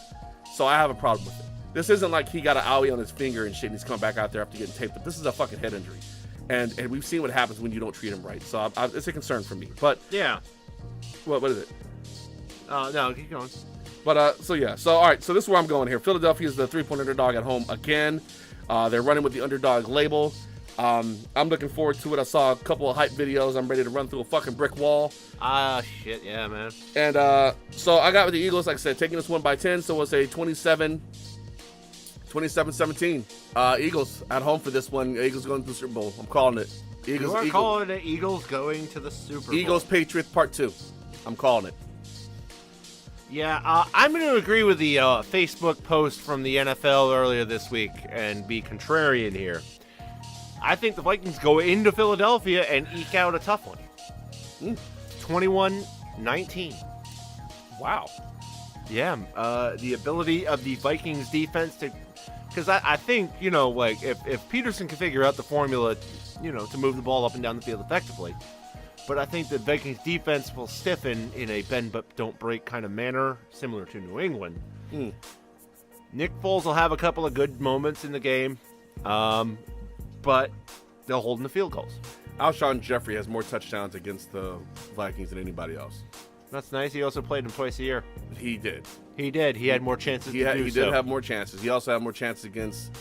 So I have a problem with it. This isn't like he got an owie on his finger and shit and he's coming back out there after getting taped up. This is a fucking head injury. And we've seen what happens when you don't treat him right. So it's a concern for me. But yeah. What is it? No, keep going. But so yeah. So all right. So this is where I'm going here. Philadelphia is the 3-point underdog at home again. They're running with the underdog label. I'm looking forward to it. I saw a couple of hype videos. I'm ready to run through a fucking brick wall. Shit, yeah, man. And so I got with the Eagles, like I said, taking this one by 10. So we'll say 27 27-17. Eagles at home for this one. Eagles going to the Super Bowl. I'm calling it. Eagles. You are Eagles. calling it Eagles going to the Super Bowl. Eagles Patriots Part 2. I'm calling it. Yeah, I'm going to agree with the Facebook post from the NFL earlier this week and be contrarian here. I think the Vikings go into Philadelphia and eke out a tough one. 21-19. Wow. Yeah, the ability of the Vikings defense to... Because I think, like, if Peterson can figure out the formula, to move the ball up and down the field effectively, but I think the Vikings defense will stiffen in a bend but don't break kind of manner, similar to New England. Nick Foles will have a couple of good moments in the game, but they'll hold in the field goals. Alshon Jeffrey has more touchdowns against the Vikings than anybody else. That's nice. He also played him twice a year. He did. He did. He had more chances He to do so. did have more chances. He also had more chances against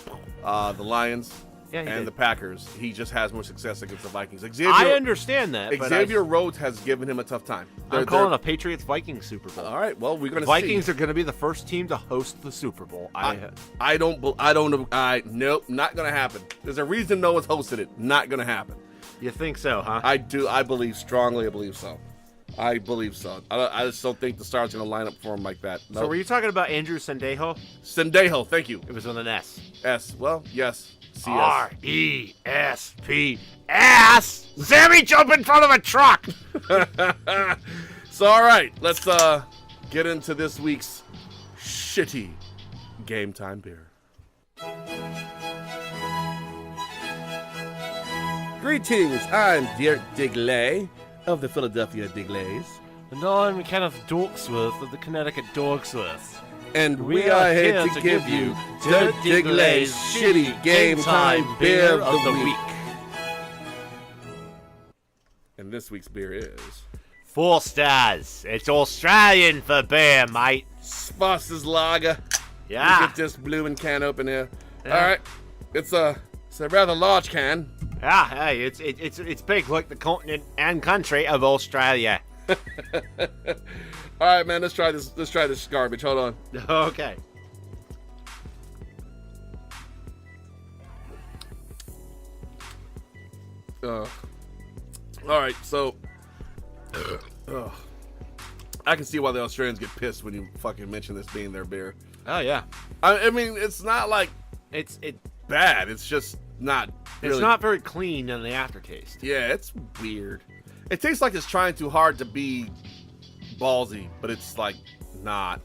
the Lions and the Packers. He just has more success against the Vikings. I understand that. Xavier Rhodes has given him a tough time. I'm calling a Patriots-Vikings Super Bowl. All right. Well, we're going to see. Vikings are going to be the first team to host the Super Bowl. Nope, not going to happen. There's a reason no one's hosted it. Not going to happen. You think so, huh? I do. I believe strongly. I believe so. I just don't think the Stars are going to line up for him like that. So were you talking about Andrew Sendejo? Sendejo, thank you. It was with an S. S. Well, yes. CS. R-E-S-P. Ass! Sammy jump in front of a truck! So, all right. Let's get into this week's shitty game time beer. Greetings. I'm Dirk Digley of the Philadelphia Digglers. And I'm Kenneth Dorksworth of the Connecticut Dorksworth. And we are here to give you Dirk Digley's shitty game time beer of the week. And this week's beer is 4 stars. It's Australian for beer, mate. Foster's Lager. Yeah. Get this blooming can open here. Yeah. All right. It's a rather large can. Yeah, hey, it's big like the continent and country of Australia. All right, man. Let's try this garbage. Hold on. Okay. All right. So, I can see why the Australians get pissed when you fucking mention this being their beer. Oh yeah. I mean, it's not like it's bad. It's just not. Really, it's not very clean in the aftertaste. Yeah, it's weird. It tastes like it's trying too hard to be ballsy, but it's like not.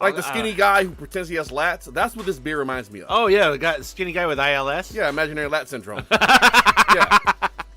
Like the skinny guy who pretends he has lats. That's what this beer reminds me of. Oh yeah, the skinny guy with ILS. Yeah, imaginary lat syndrome.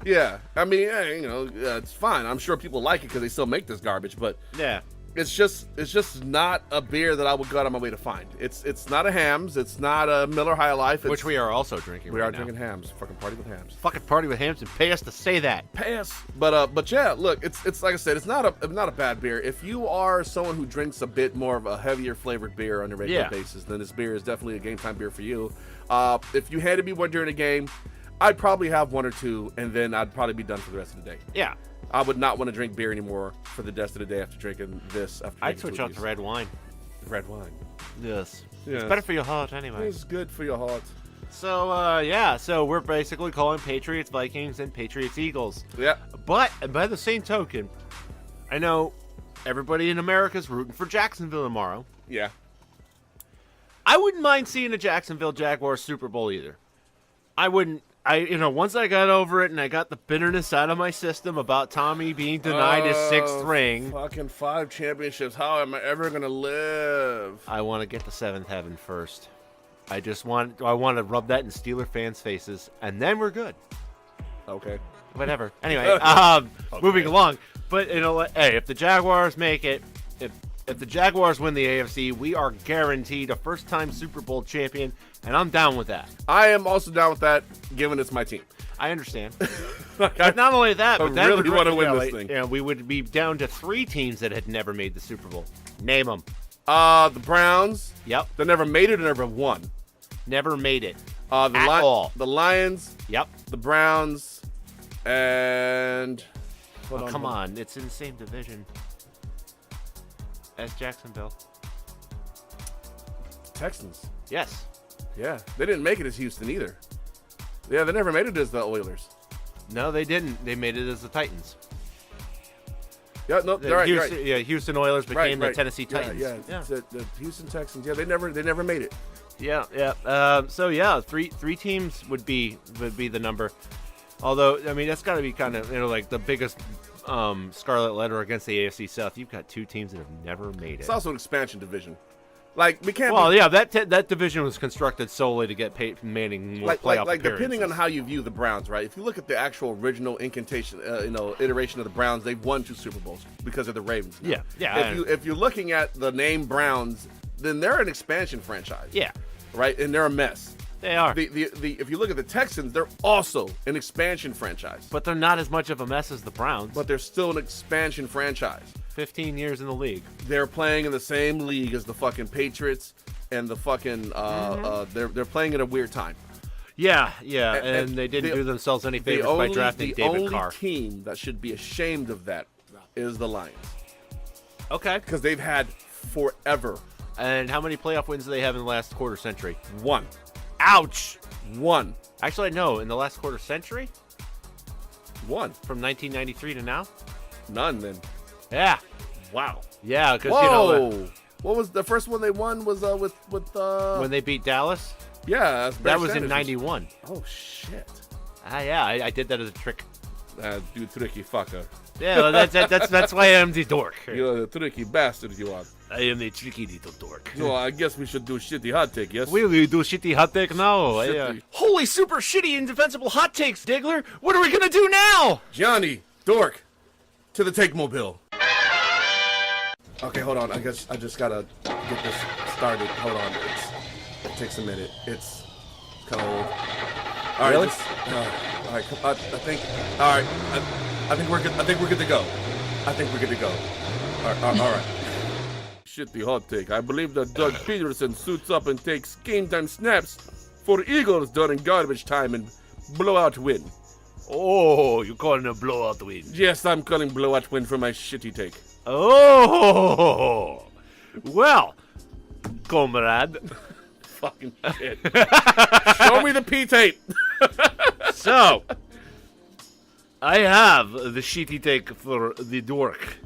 Yeah. I mean, it's fine. I'm sure people like it because they still make this garbage, but yeah. It's just not a beer that I would go out of my way to find. It's not a Hams. It's not a Miller High Life. Which we are also drinking. We are drinking Hams. Fucking party with Hams. Fucking party with Hams and pay us to say that. Pay us. But yeah, look, it's like I said, it's not a bad beer. If you are someone who drinks a bit more of a heavier flavored beer on a regular basis, then this beer is definitely a game time beer for you. If you had to be one during a game, I'd probably have 1 or 2, and then I'd probably be done for the rest of the day. Yeah. I would not want to drink beer anymore for the rest of the day after drinking this. I'd switch out to red wine. Red wine. Yes. It's better for your heart anyway. It's good for your heart. So, so we're basically calling Patriots Vikings and Patriots Eagles. Yeah. But by the same token, I know everybody in America's rooting for Jacksonville tomorrow. Yeah. I wouldn't mind seeing a Jacksonville Jaguars Super Bowl either. I wouldn't. Once I got over it and I got the bitterness out of my system about Tommy being denied his 6th ring. Fucking 5 championships. How am I ever going to live? I want to get the 7th heaven first. I want to rub that in Steeler fans' faces, and then we're good. Okay. Whatever. Anyway, moving along. But, hey, if the Jaguars make it, if the Jaguars win the AFC, we are guaranteed a first-time Super Bowl champion, and I'm down with that. I am also down with that, given it's my team. I understand. But not only that, but I really want to win this thing. We would be down to 3 teams that had never made the Super Bowl. Name them. The Browns. Yep. They never made it or never won. Never made it. At all. The Lions. Yep. The Browns. And... Come on. It's in the same division as Jacksonville. Texans. Yes. Yeah, they didn't make it as Houston either. Yeah, they never made it as the Oilers. No, they didn't. They made it as the Titans. Yeah, no, they're right. Houston, Right. Yeah, Houston Oilers became the Tennessee Yeah, Titans. yeah. The Houston Texans. Yeah, they never made it. Yeah. So yeah, three teams would be the number. Although, I mean, that's got to be kind of like the biggest scarlet letter against the AFC South. You've got two teams that have never made it. It's also an expansion division. Like we can't. Well, yeah, that division was constructed solely to get Peyton Manning more playoff like appearances. depending on how you view the Browns, right? If you look at the actual original iteration of the Browns, they've won 2 Super Bowls because of the Ravens. Now. Yeah. If you're looking at the name Browns, then they're an expansion franchise. Yeah, Right, and they're a mess. they are. If you look at the Texans, they're also an expansion franchise. But they're not as much of a mess as the Browns. But they're still an expansion franchise. 15 years in the league. They're playing in the same league as the fucking Patriots and the fucking they're playing at a weird time. Yeah, and they didn't do themselves any favors by drafting David Carr. The only team that should be ashamed of that is the Lions. Okay. Because they've had forever. And how many playoff wins do they have in the last quarter century? 1. Ouch! 1. Actually, no. In the last quarter century? 1. From 1993 to now? None, then. Yeah. Wow. Yeah, because Whoa! What was the first one they won? Was with when they beat Dallas? yeah, That was in 91. Oh shit! Yeah, I did that as a trick. You tricky fucker. Yeah, that's why I'm the dork. You're a tricky bastard, you are. I am the tricky little dork. So I guess we should do shitty hot take, yes? Will you do shitty hot take now? Shitty. Holy super shitty indefensible hot takes, Diggler! What are we gonna do now? Johnny, Dork, to the take mobile. Okay, hold on. I guess I just gotta get this started. Hold on. It takes a minute. It's kind of old. All right. Really? All right. I think. All right. I think we're good. I think we're good to go. I think we're good to go. All right. Shitty hot take. I believe that Doug Peterson suits up and takes game time snaps for Eagles during garbage time and blowout win. Oh, you calling a blowout win? Yes, I'm calling blowout win for my shitty take. Oh, well, comrade. Fucking shit. Show me the P tape. So, I have the shitty take for the dork.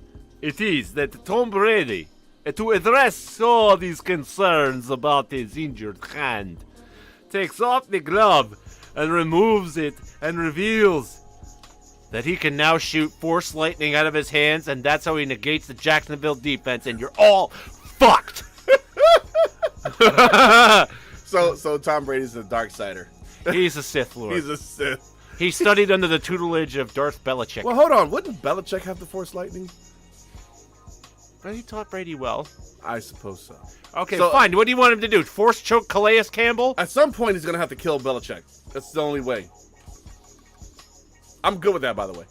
It is that Tom Brady, to address all these concerns about his injured hand, takes off the glove and removes it and reveals that he can now shoot force lightning out of his hands, and that's how he negates the Jacksonville defense, and you're all fucked. So Tom Brady's a dark sider. He's a Sith Lord. He's a Sith. He studied under the tutelage of Darth Belichick. Well, hold on. Wouldn't Belichick have the force lightning? Well, he taught Brady well. I suppose so. Okay, So- fine. What do you want him to do? Force choke Calais Campbell? At some point, he's going to have to kill Belichick. That's the only way. I'm good with that, by the way.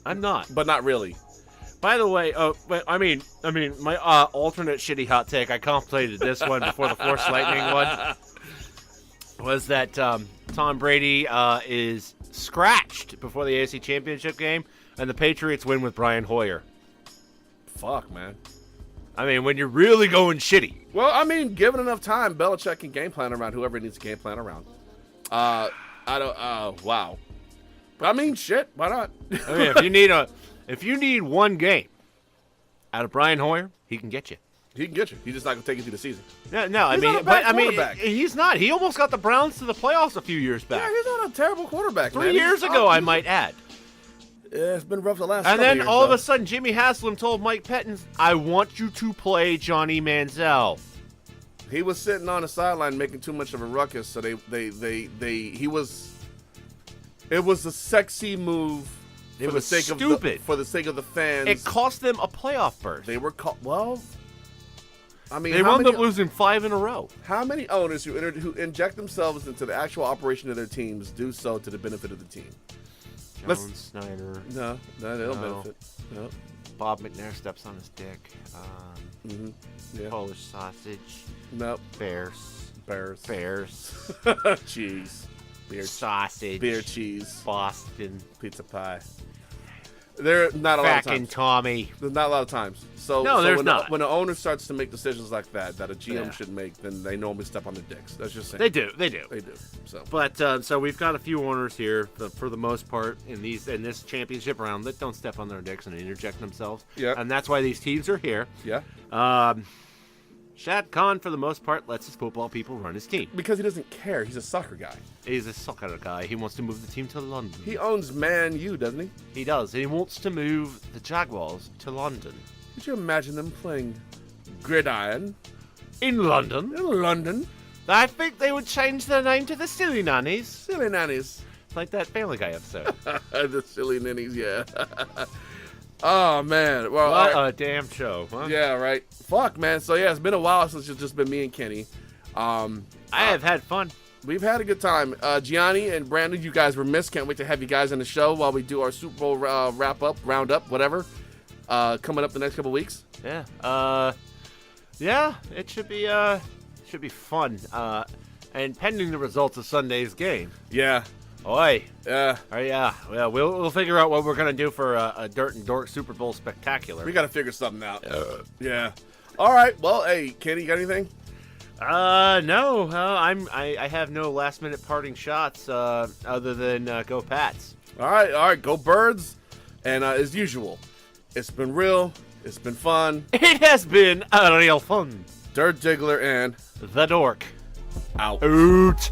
I'm not. But not really. By the way, I mean, my alternate shitty hot take, I contemplated this one before the Force Lightning one, was that Tom Brady is scratched before the AFC Championship game, and the Patriots win with Brian Hoyer. Fuck, man. I mean, when you're really going shitty. Well, I mean, given enough time, Belichick can game plan around whoever he needs to game plan around. Wow. I mean, shit, why not? I mean, if you need one game out of Brian Hoyer, he can get you. He can get you. He's just not going to take you through the season. No, He's not a bad but quarterback. he's not. He almost got the Browns to the playoffs a few years back. Yeah, he's not a terrible quarterback, 3 man. years ago, I might add. Yeah, it's been rough the last And couple then years, all of though. a sudden, Jimmy Haslam told Mike Pettine, "I want you to play Johnny Manziel." He was sitting on the sideline making too much of a ruckus, so he was. It was a sexy move. It for was the sake stupid. for the sake of the fans. It cost them a playoff berth. They were caught. Well, I mean, They how wound many, up losing 5 in a row. how many owners who inject themselves into the actual operation of their teams do so to the benefit of the team? Jones, Snyder, No, they don't No. benefit. No. Bob McNair steps on his dick. Yeah. Polish sausage, Nope. Bears, Bears. cheese, Beer. sausage, Beer cheese. Boston. Pizza pie. There not a lot of Fucking times. Tommy. There's not a lot of times. So, No, so there's when not. when an owner starts to make decisions like that a GM Yeah. should make, then they normally step on the dicks. That's just saying. They do. They do. So. But so we've got a few owners here, for the most part, in this championship round that don't step on their dicks and interject themselves. Yeah. And that's why these teams are here. Yeah. Shad Khan, for the most part, lets his football people run his team. Because he doesn't care. He's a soccer guy. He's a soccer guy. He wants to move the team to London. He owns Man U, doesn't he? He does. He wants to move the Jaguars to London. Could you imagine them playing gridiron In London? in London? I think they would change their name to the Silly Nannies. Silly nannies. Like that Family Guy episode. The silly ninnies, yeah. Oh, man. Well, What all right. a damn show, huh? Yeah, right. Fuck, man. So, yeah, it's been a while since it's just been me and Kenny. I have had fun. We've had a good time. Gianni and Brandon, you guys were missed. Can't wait to have you guys on the show while we do our Super Bowl wrap-up, roundup, whatever, coming up the next couple weeks. Yeah. Yeah, it should be fun. And pending the results of Sunday's game. Yeah. Oi. Yeah. Oh, yeah. Well, we'll figure out what we're going to do for a Dirt and Dork Super Bowl Spectacular. We got to figure something out. Yeah. All right. Well, hey, Kenny, you got anything? No. I have no last-minute parting shots other than go Pats. All right. Go Birds. And as usual, it's been real. It's been fun. It has been a real fun. Dirt Diggler and The Dork. out. Out.